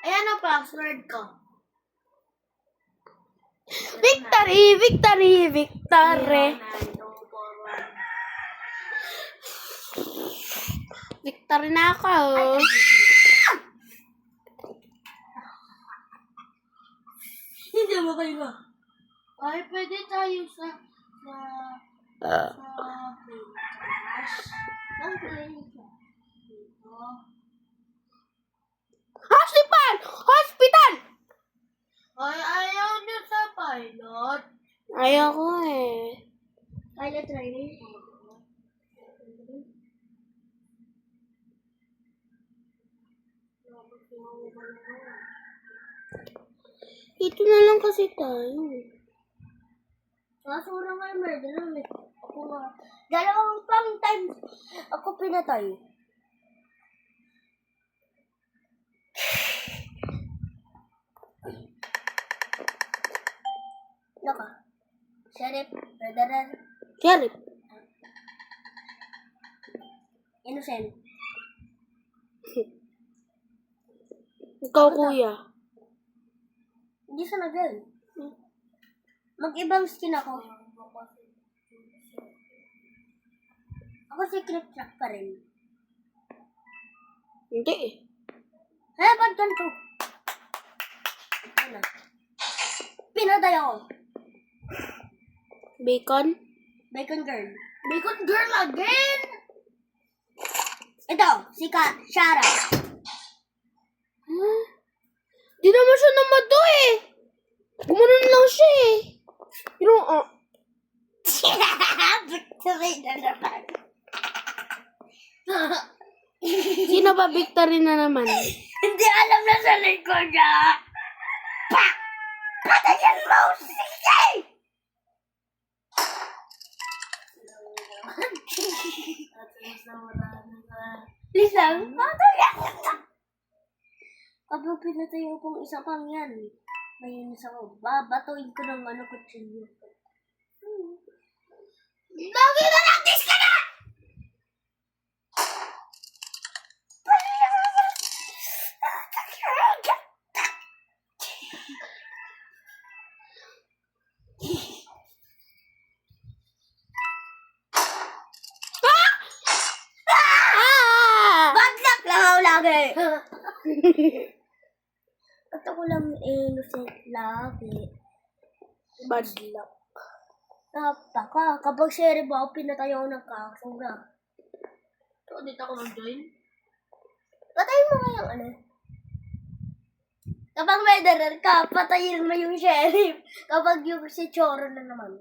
Ayan ang password ko. Victory! Victory! Victory! Victory na ako. Hindi mo kayo ba? Ay, pwede tayo sa Playcrash. Ang Playcrash. Hospital! Hospital! Ay, ayaw niyo sa pilot. Ayoko eh. Pilot training. Ito na lang kasi tayo. Kaso na nga yung murder nun eh. Ako nga. Dalawang pang times ako pinatay. Naka. Sheriff, murderer, Sheriff. innocent. Ikaw kuya. Hindi sa nagal. Mag-ibang skin ako. Ako secret track pa rin. Hindi eh. Ba't ganito? Ano? Pinatay ako. Bacon? Bacon girl. Bacon girl again! Ito, si Shara. Huh? Di naman siya namado eh. Gumanon lang siya eh. Victory na naman. Sino ba victory na naman? Hindi alam na sa likod niya. Pa! Patayin mo! Sige! Please lang. Kapag pinatayo kong isa pang yan, may isa ko. Babatuin ko ng kutsilyo. Lagi na lang! Dis ka na! Bad luck lang ako lagi. At ako lang innocent lagi. Bad luck. Napaka, kapag sheriff ako, pinatay ako ng kakura. So, dito ako mag-join? Patayin mo nga yung ano. Kapag murderer ka, patayin mo yung sheriff. Kapag yung si Choro na naman.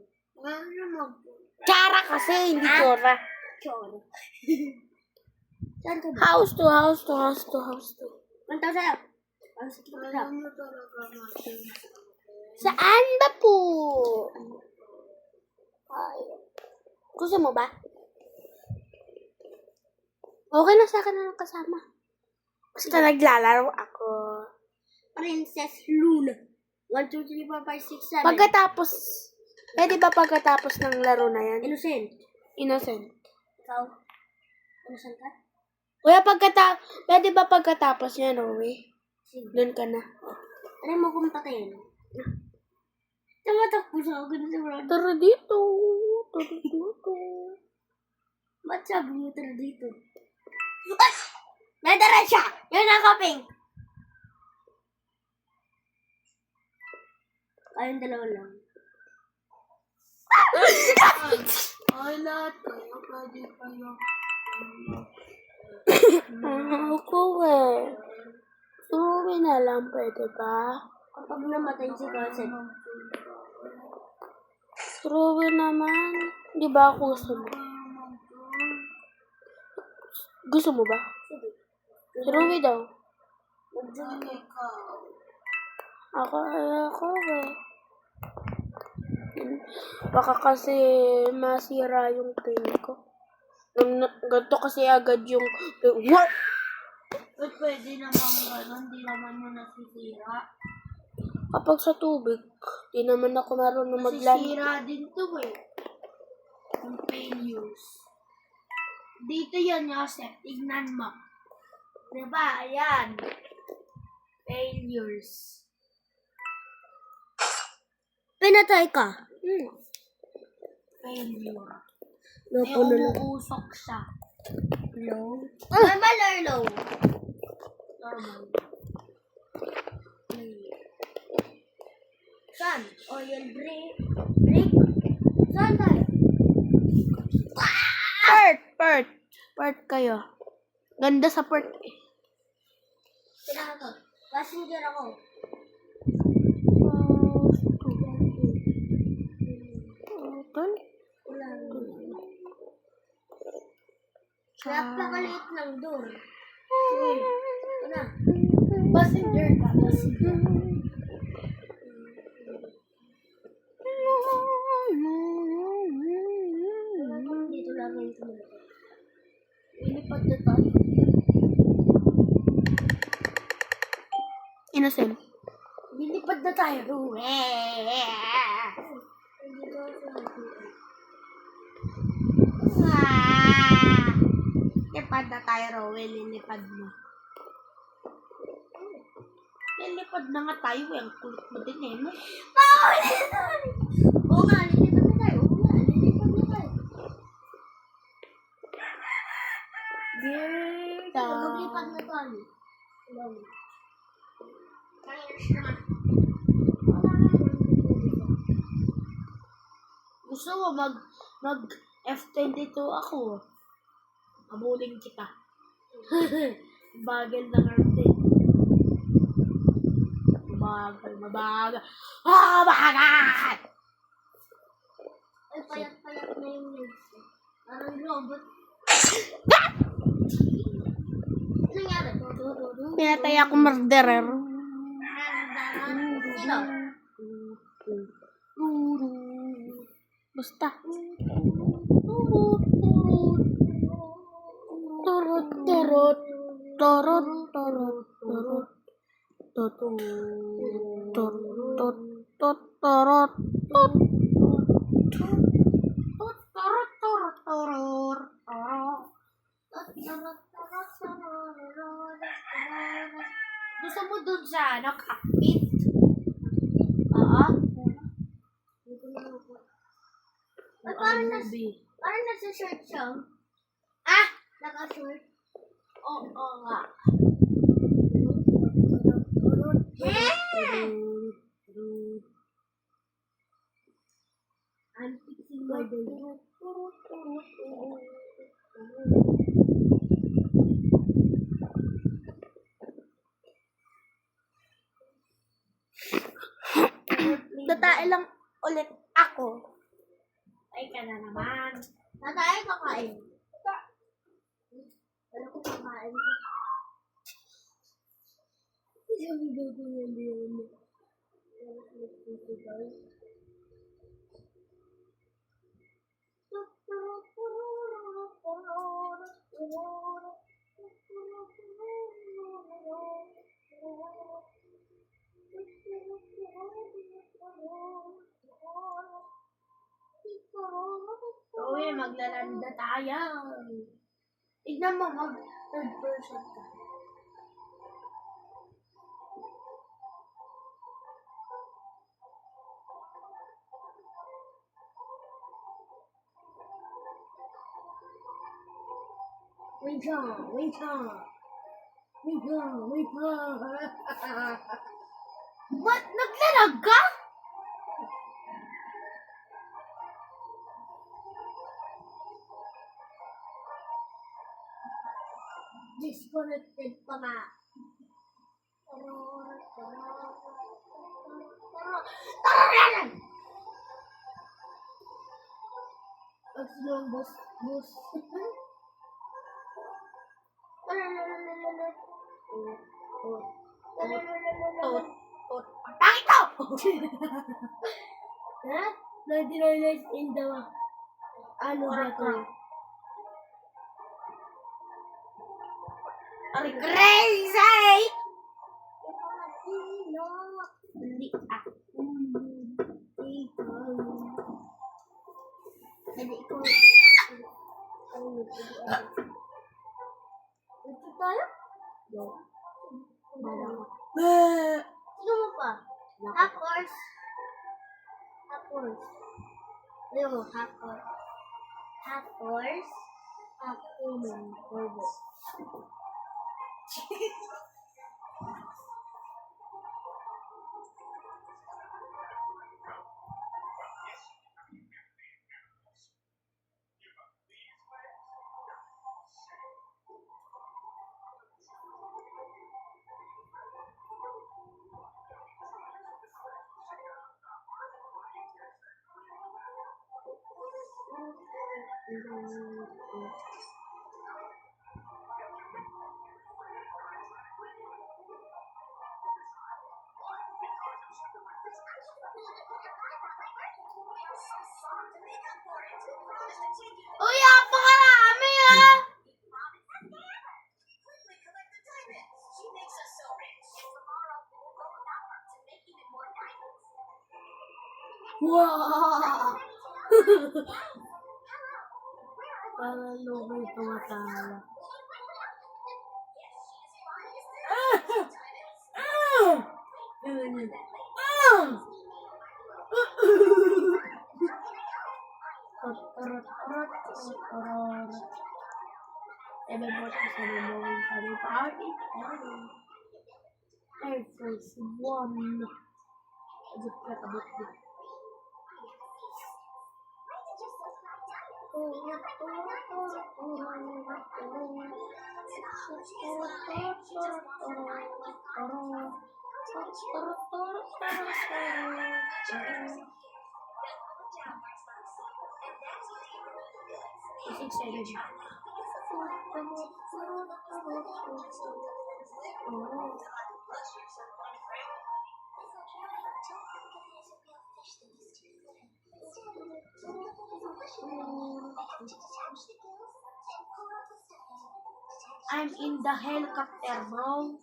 Chara kasi, hindi Chora. Choro. Saan ka ba? House to house to house to house to. Punta sa'yo. Ang sakit ka. Saan ba po? Ay. Gusto mo ba? Okay na sa akin na lang kasama. Basta naglalaro ako. Princess Luna. 1, 2, 3, 4, 5, 6, 7. Pagkatapos, pwede ba pagkatapos ng laro na yan? Innocent. Innocent. Ikaw? Innocent ka? Kuya, pwede ba pagkatapos yan, Rowie? Sige. Doon ka na. Ano mo kung patayin? Tumatakbo sa ako sa road. Tara dito. Tara dito. Ba't sabi mo tara dito? Ay! May dara siya! Yan ang kaping! Kayong dalawa lang. Ay, lahat kayo. Pwede kayo. Ako eh. Rowie na lang, pwede ba? Kapag namatay si Gossip, Rowie naman. Di ba ako gusto mo? Gusto mo ba? Si Rowie daw. mag-join ka. Ako eh. Baka kasi masira yung train ko. Ganito kasi agad yung... What? Ba't pwede naman gano'n? Di naman mo nasisira. Kapag sa tubig, di naman ako marunong maglan. Nasisira din to eh. Yung failures. Dito yan, Joseph. Tignan mo. Diba? Ayan. Failures. Pinatay ka. Failure. May umuusok siya. Low? Normal or low? Normal. Saan? Oil brake? Saan tayo? Part kayo. Ganda sa part eh. Kailangan ko. Passenger ako. Wala. Kaya pakaliit ng door. Sige. Ito na. Passenger ka. Passenger. Dito lang yung tumulong. Ilipad na tayo. Innocent. Lilipad na tayo. Lipad na tayo, Rowe. Lilipad mo. Lilipad na nga tayo eh. Ang kulit mo din eh. No? Oo nga, lilipad na tayo. Oo nga, lilipad na tayo. Maglipad na tayo. Gusto mo mag F22 ako. Habulin kita. Bagal ng artin. Mabagal. Ah, bagal! Ay, payat-payat na yung legs. Parang robot. Ano nangyari? Pinatay ako murderer. Sino? Basta. Turut, turut. Torot, torot, torot, torot. Tot, tot, tot, tot, tot, torot, tot. Tot, torot, torot, torot, torot. Gusto mo dun sa cockpit? Oo. At parang nasa-short siya. Ah! Naka-short. Oo nga. I'm fixing my day. Tatae lang ulit ako. Ay ka na naman. Tatay, kakain. Ano ko kakain ka? Isang gago na yun. Uy, maglalanda tayo. Tignan mo, mag third person ka. Wait lang, wait lang. Wait lang, wait lang. Ba't naglalag ka? Disconnected pa nga. Ang slow bus. Tot, tot. Ang pangit to! Ha? 99 nights in the... Ano ba ito? Ang crazy! Hindi ah. Hindi ko... Ito tayo? No. Bala ko. Sino mo pa? Half horse. Half horse. Ano mo? Half horse. Half horse. Half human. Turbo. Uy, napakarami ah! Wow! Parang lubay tumatawa. Air Force One. I'm in the helicopter, bro.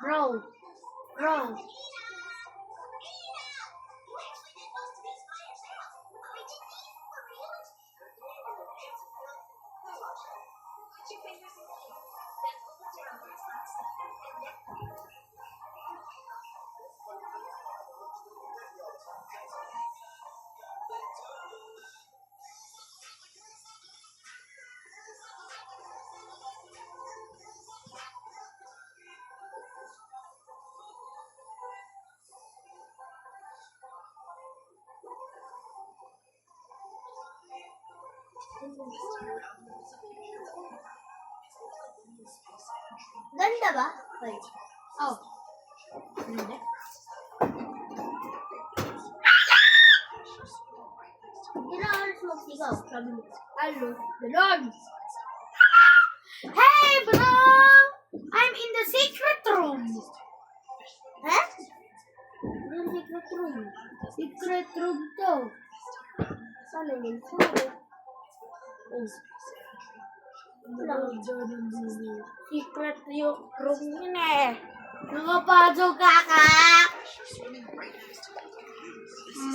Bro. Bro. Ganda ba? Wait. Oh. Hindi. Kailangan magsigaw. Sabi mo. Hello. Ganon. Hey, bro! I'm in the secret room. Ha? Yung secret room. Secret room to. Sana yun? Sorry. Oh. Secret yung room yun eh. Nakapasok ka ka!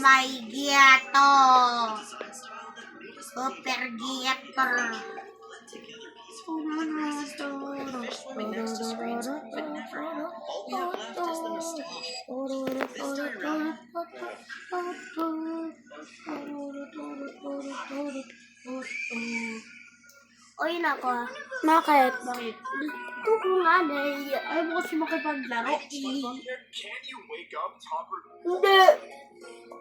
May giyato! Super giyato! Oy, nako ah. Bakit? Bakit? Ito ko nga na Ayaw mo kasi makipaglaro. Hindi.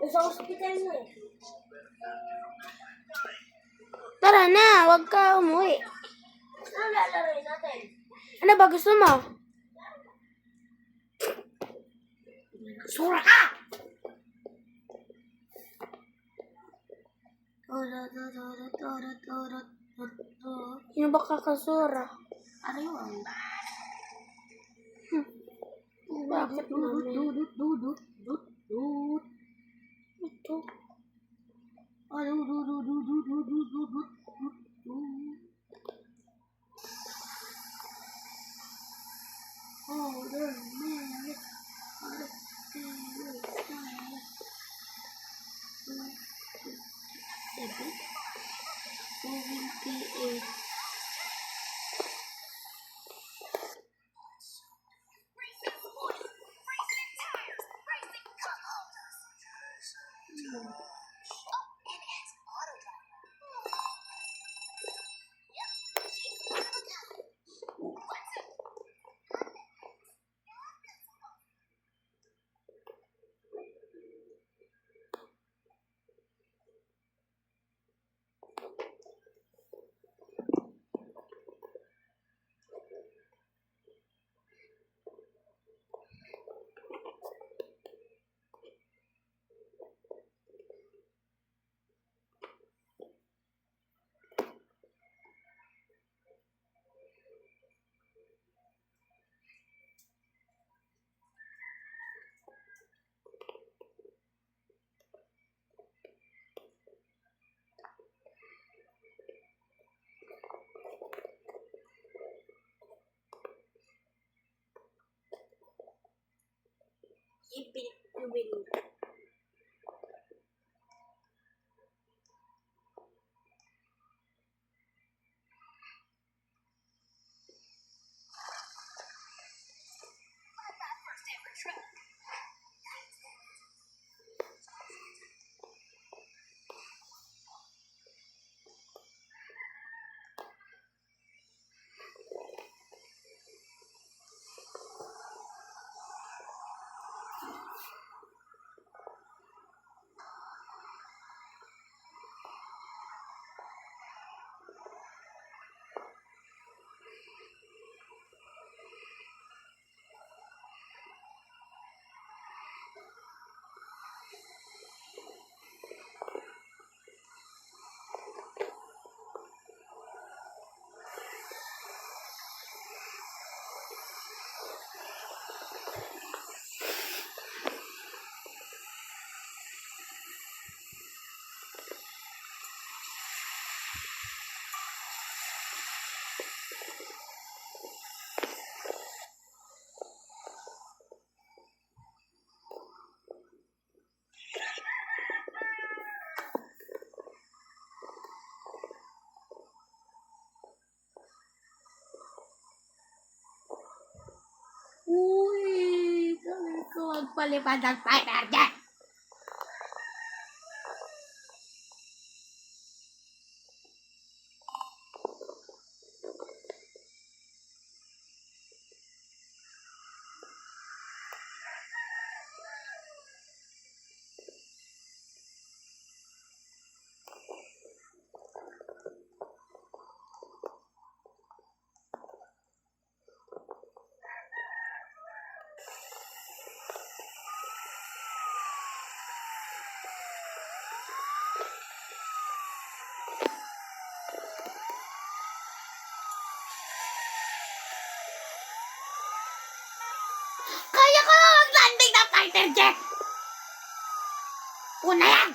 Nasa hospital na eh. Tara na, wag ka umuwi. Ano lalaroin natin? Ano ba gusto mo? Sura ka! Sino ba kakasura? Ano yun? Bakit mami? Ito. magpalipad ng fighter jet. Kaya ko na mag-landing ng fighter jet! Una yan!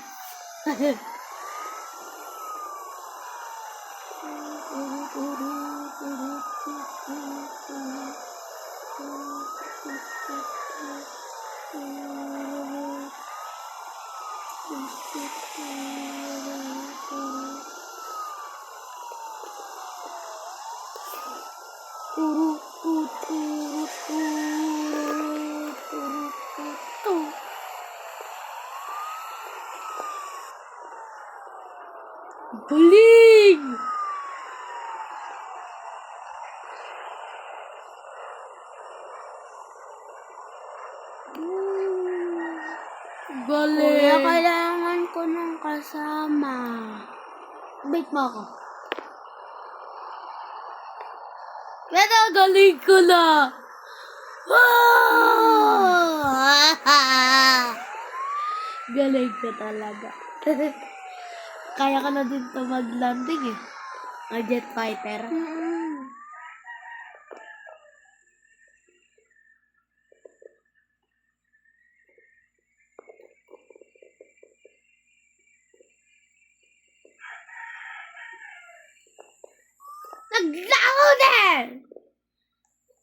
Galing! Galing! Kuya, kailangan ko ng kasama. Bait mo ako. Pero galing ko na! Galing ko talaga. Kaya ka na din to mag-landing eh. Ang jet fighter. Naglaro din!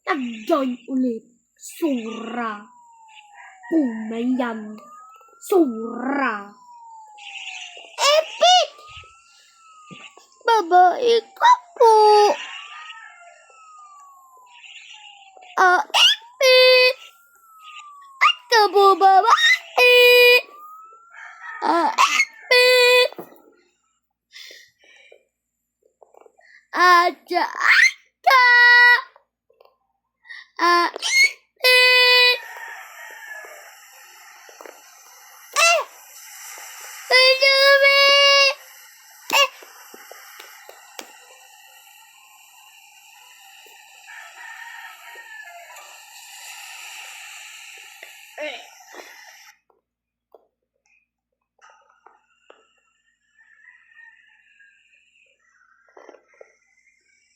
Nag-join ulit. Sura. Pumayan. Sura. Epic! Babae ka po. Epic! At ka po babae? Epic! At ka! Epic! Ang dami!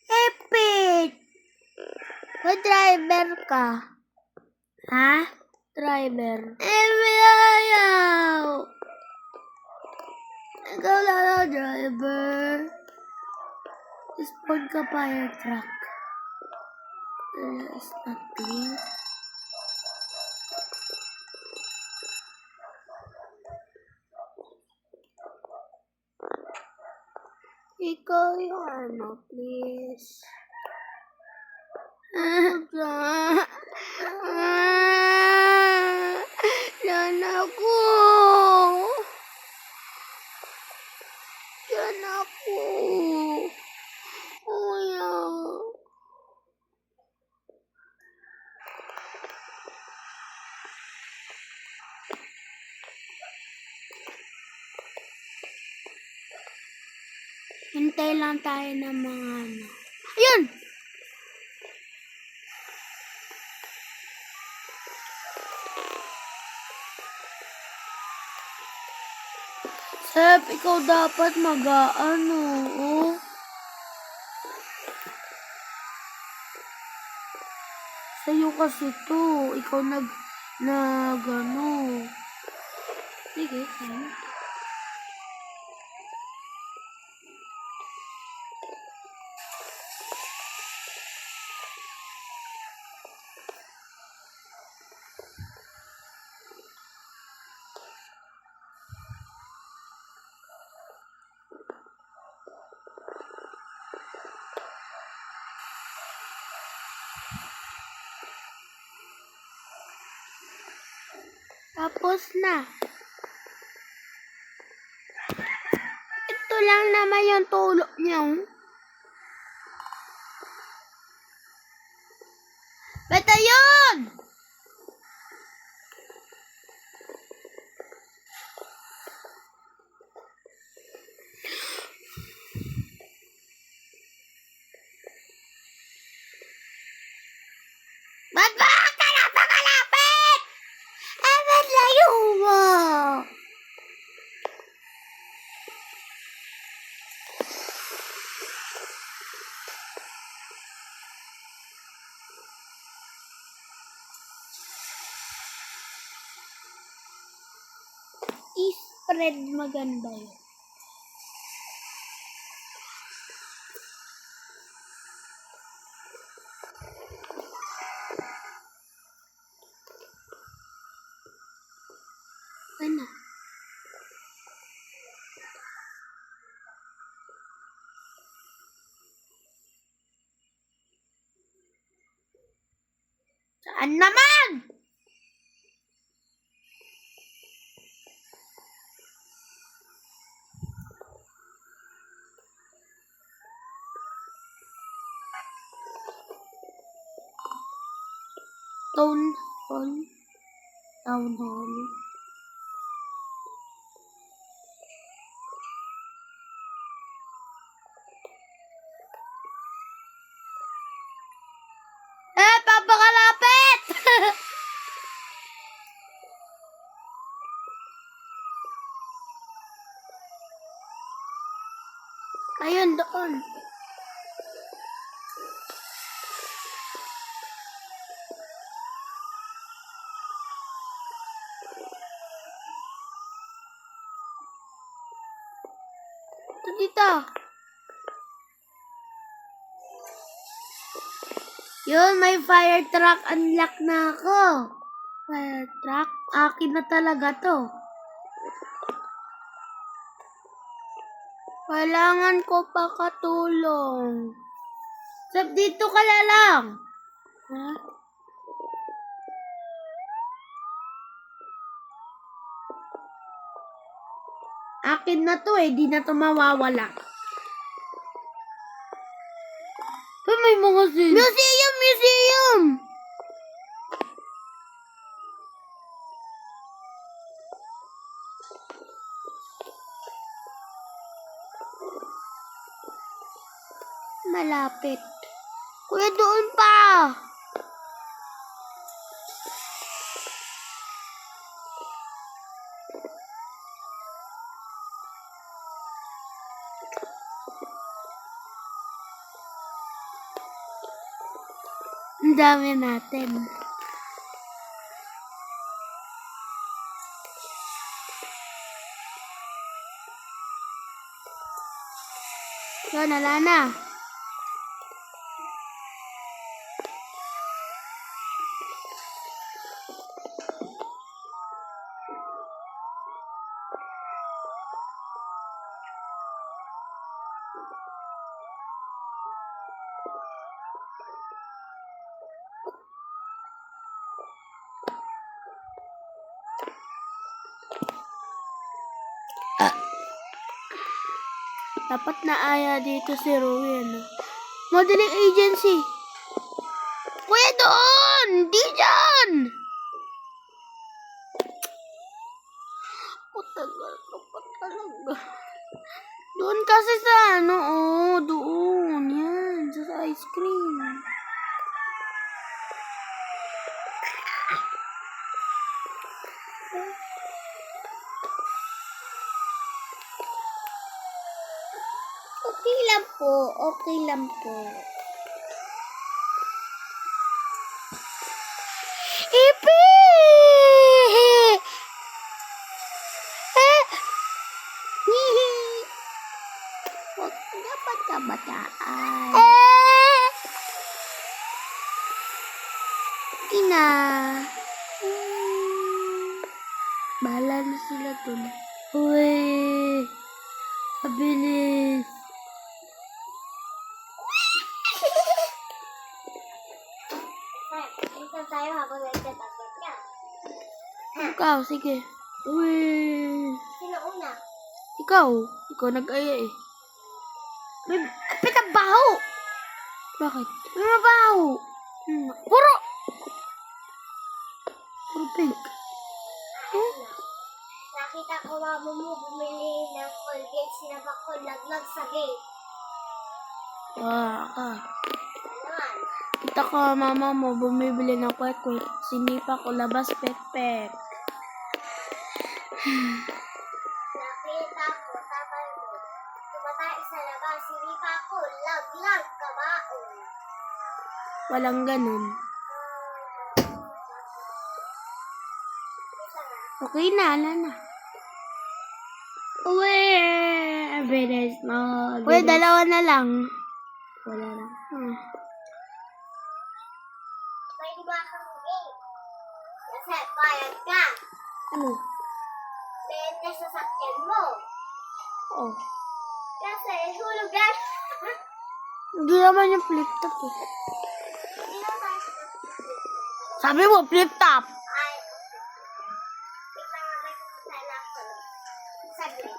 Epic! Driver ka? Ha? Driver? Ayaw! Ikaw lang ang driver. Spawn ka fire truck. Is not clear. Ikaw yung ano, please. Yan ako. Yan ako. Kuya. Hintay lang tayo ng mga ano. Ayun! Sep, ikaw dapat mag-ano, oh. Sa'yo kasi to. Ikaw ano. Sige, sa'yo. Tapos na. Ito lang naman yung tulog niyo. Basta yun! Ba't ba ka napakalapit? Ba't layo mo? I-spread maganda yun. Ano? Saan naman? Town hall. Town hall. Papakalapit! Ayun, doon. Ito dito. Yun, may fire truck. Unlock na ako. Fire truck? Akin na talaga to. Kailangan ko pa katulong. Sab, dito ka na lang. Ha? Akin na to eh. Di na to mawawala. May mga museum! Museum! Malapit. Kuya, doon pa! Ang dami natin. Yun, wala na. Dapat naaya dito si Rui, ano? Modeling agency. Kuya, doon! Di dyan! Putagal ka pa talaga. Doon kasi sa ano, doon. Yan, sa ice cream. Okay lang po. Okay lang po. Ipi! Huwag dapat kabataan. Ina. Bahala na sila dun. Uy! Abilis! Ito tayo habang nagtatakot ka. Ha? Ikaw, sige. Uy. Sino una? Ikaw. Ikaw nag-aya eh. Kapit ang baho! Bakit? Ang baho! Puro pink. Nakita ko mama mo bumili ng Colgate, sinabak ko laglag sa gate. Ka. Naman, Kita ko mama mo bumibili ng kwek-kwek. Sinipa ko labas pek-pek. nakita ko tatay mo. Tumatay sa labas, sinipa ko laglag kabaon. Walang ganun. Okay na, na. Uwe! Bilis mo. Uwe, dalawa na lang. Wala lang. May lima kang gate. Kasi bayad ka. Ano? 20 sa sakyan mo. Oh. Kasi hulog yan. Hindi naman yung flip top eh. Hindi na tayo sa Sabi mo, flip top. ay, wait lang nga, may pupunta na ako. Saglit.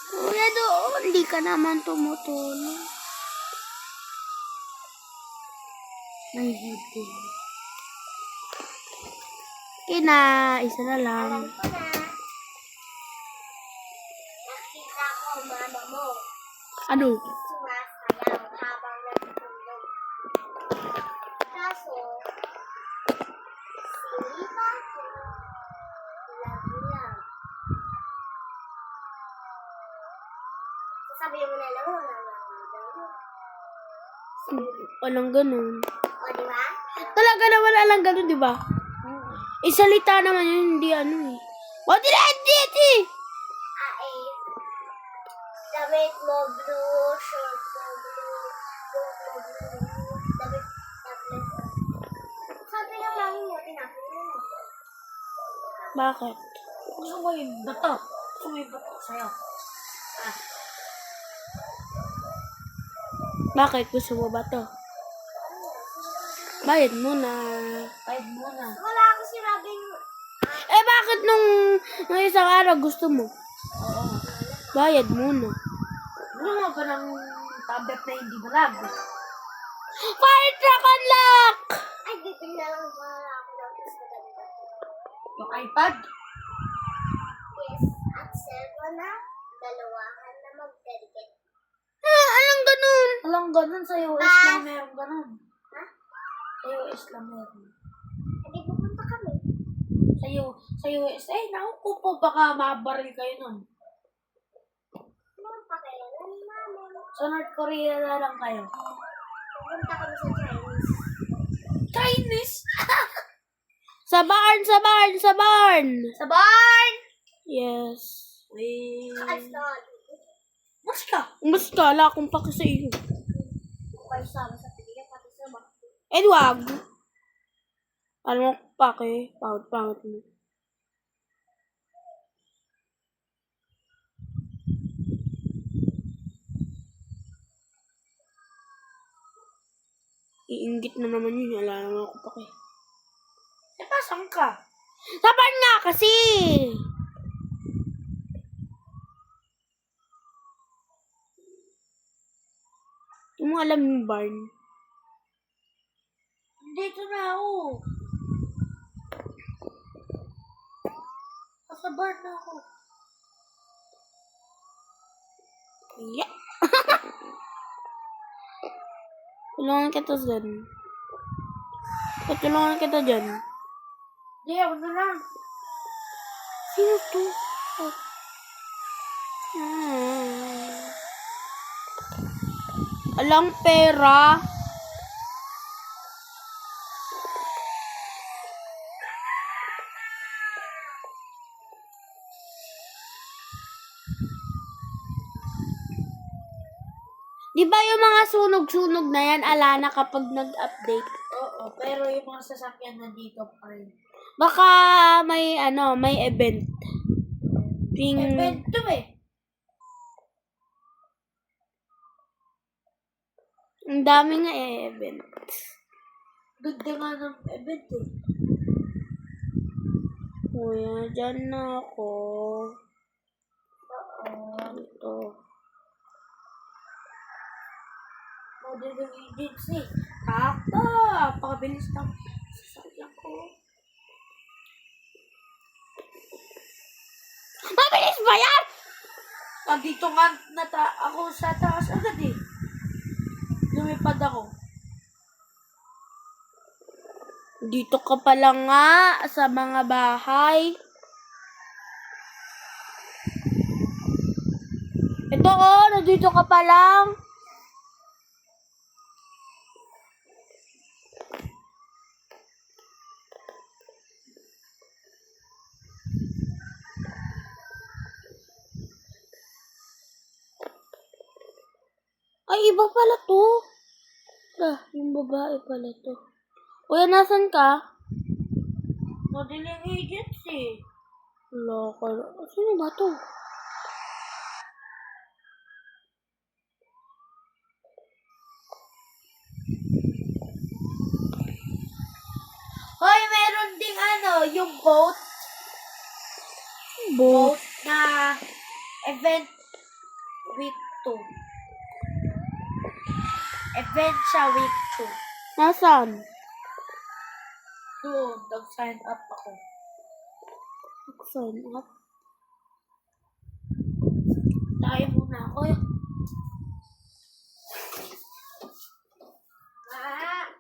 Kuya doon, hindi ka naman tumutulong. May hiti. Kina, isa na lang. Alam ko na. Nakita ko mama mo. Ano? Sumasayaw habang natutulog. Kaso, sinipa ko. Lag-lag. Sasabihin mo na lang mo na Walang ganun. O, di ba? Talaga naman alang ganun, di ba? Isalita naman yun, hindi ano eh. O, hindi! Damit mo blue, shirt mo blue, coat mo blue, damit, tablet. Sabi lang lang mo, tinapin mo na. Bakit? Gusto mo yung bato. Gusto mo yung bato sa'yo. Bakit? Gusto mo ba to? Bayad muna. Bayad muna. Wala ako sinabing, Eh, bakit nung isang araw gusto mo? Oo. Bayad muna. Ano nga ba ng tablet na hindi malag? Fire truck unlock! ay, bibili na lang ba ako ng mas maganda. Yung iPad? Yes, at cellphone na, dalawahan na mag-dedicate. Anong ganun? Walang ganun sa iOS lang meron ganun. Ha? Sa iOS lang meron. Hindi pupunta kami. Sa iOS, naku po, baka mabaril kayo nun. Ano pa kaya? Mama, Sa North Korea na lang kayo. pupunta kami sa Chinese. Chinese? Sa barn! Sa barn! Yes. Alis na nga. Mas ka? Mas kala akong paki sa iyo. Kayo sama sa pilihan, pati sa mga. Eh, wag. Ano mo paki? Pangit mo. Iinggit na naman yun. Wala naman ako paki. Eh, pasang ka? Sa barn nga kasi! Yung mo alam yung barn. Dito na ako. Nasa bar na ako. Yeah. Tulungan kita dyan. Patulungan kita dyan. Hindi, ako na lang. Sino to? Oh. Alang pera. Di ba yung mga sunog-sunog na yan, ala na kapag nag-update? Oo, pero yung mga sasakyan nandito pa rin. Baka may may event. Event to eh. Ang dami nga event. Ganda nga ng event eh. Kuya, dyan na ako. Ito. Model ng agency. Takbo! Pakabilis ng sasakyan ko. Mabilis ba yan? Nandito nga ako sa taas agad eh. Lumipad ako. Dito ka pala nga sa mga bahay. Ito nandito ka pa lang. Ay, iba pala to. Yung babae pala to. Kuya, nasan ka? Modeling agency. Loko. Sino ba to? Hoy, meron ding yung boat. Boat. Na event week 2. Event siya week 2. Nasaan? Doon, nag-sign up ako. Sign up. Tayo muna ako. Ah!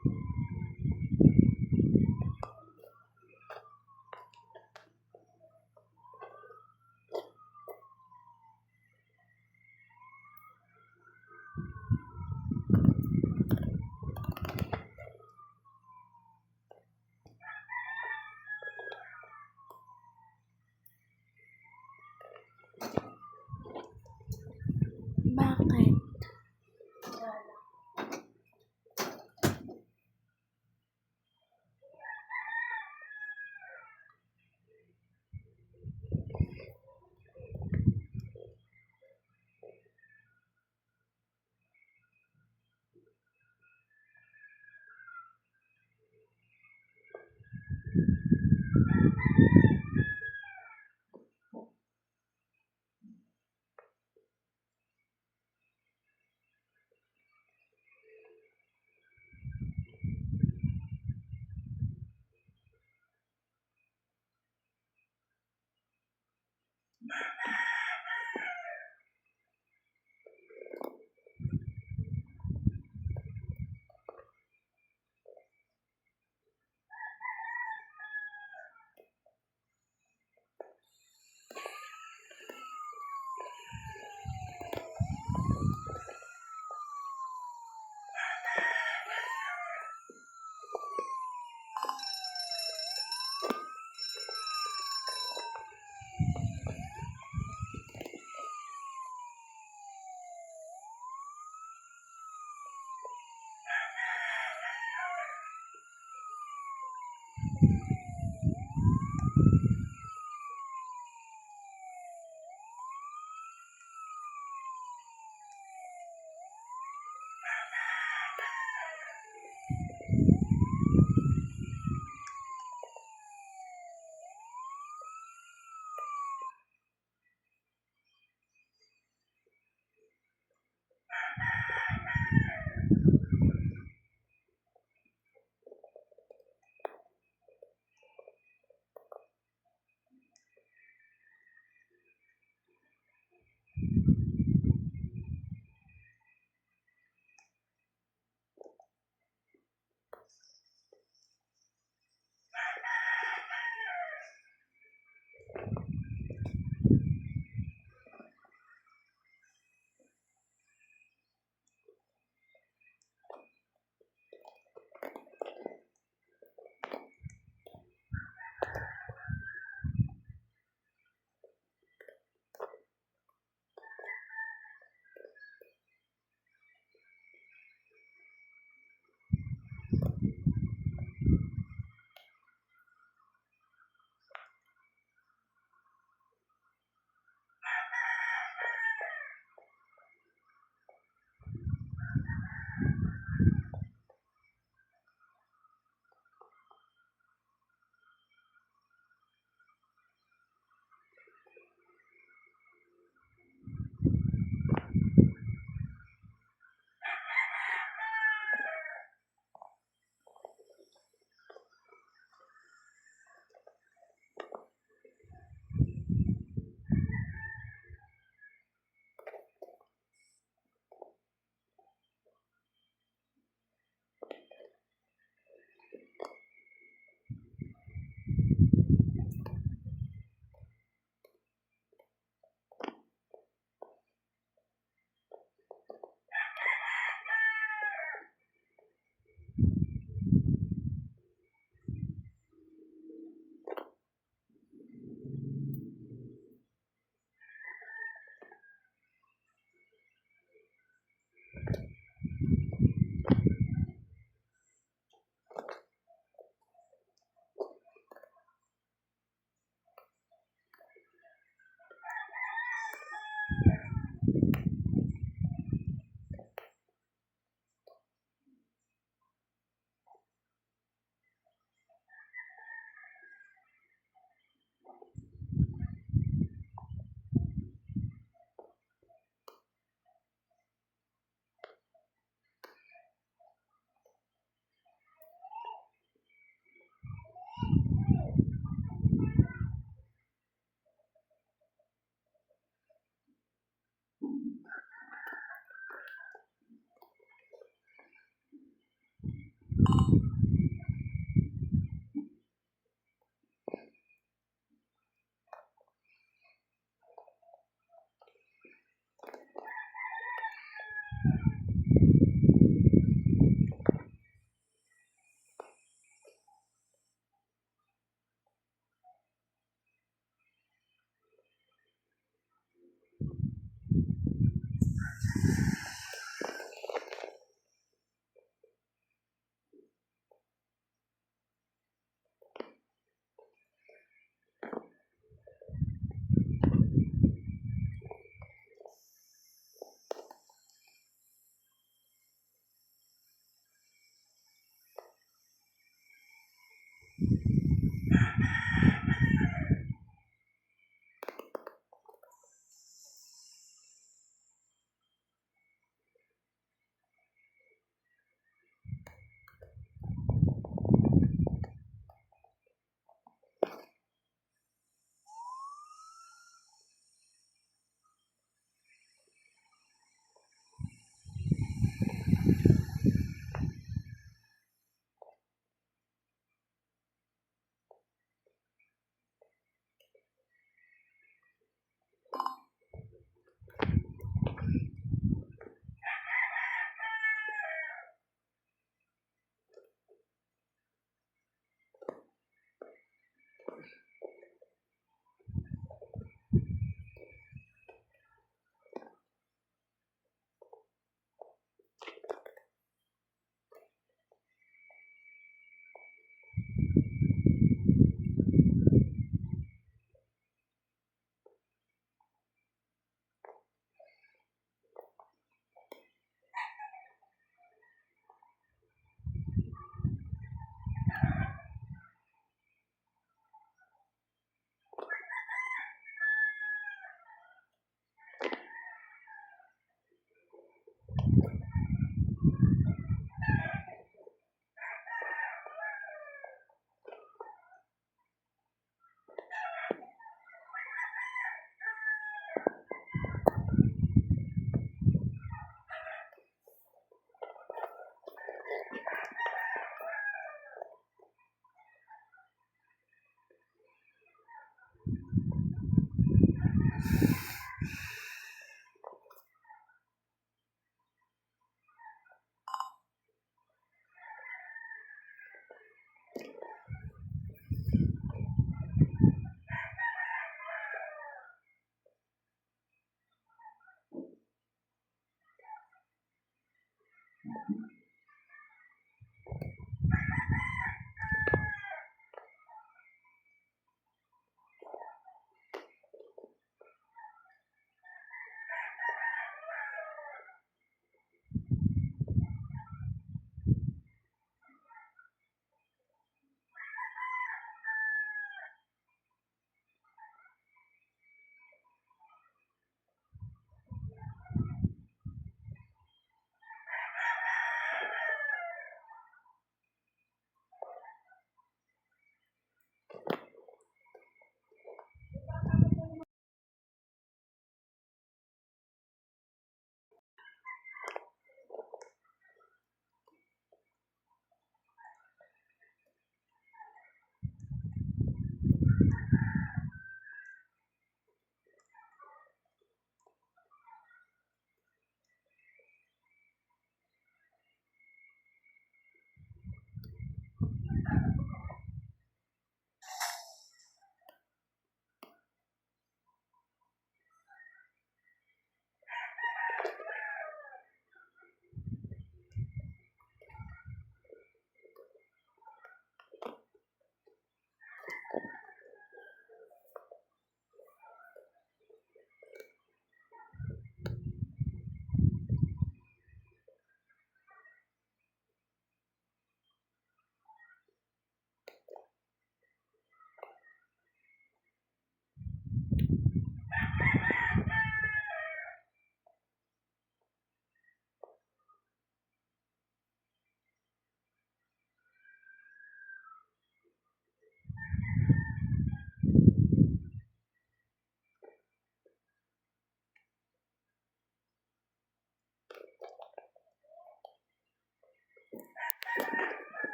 Bakit?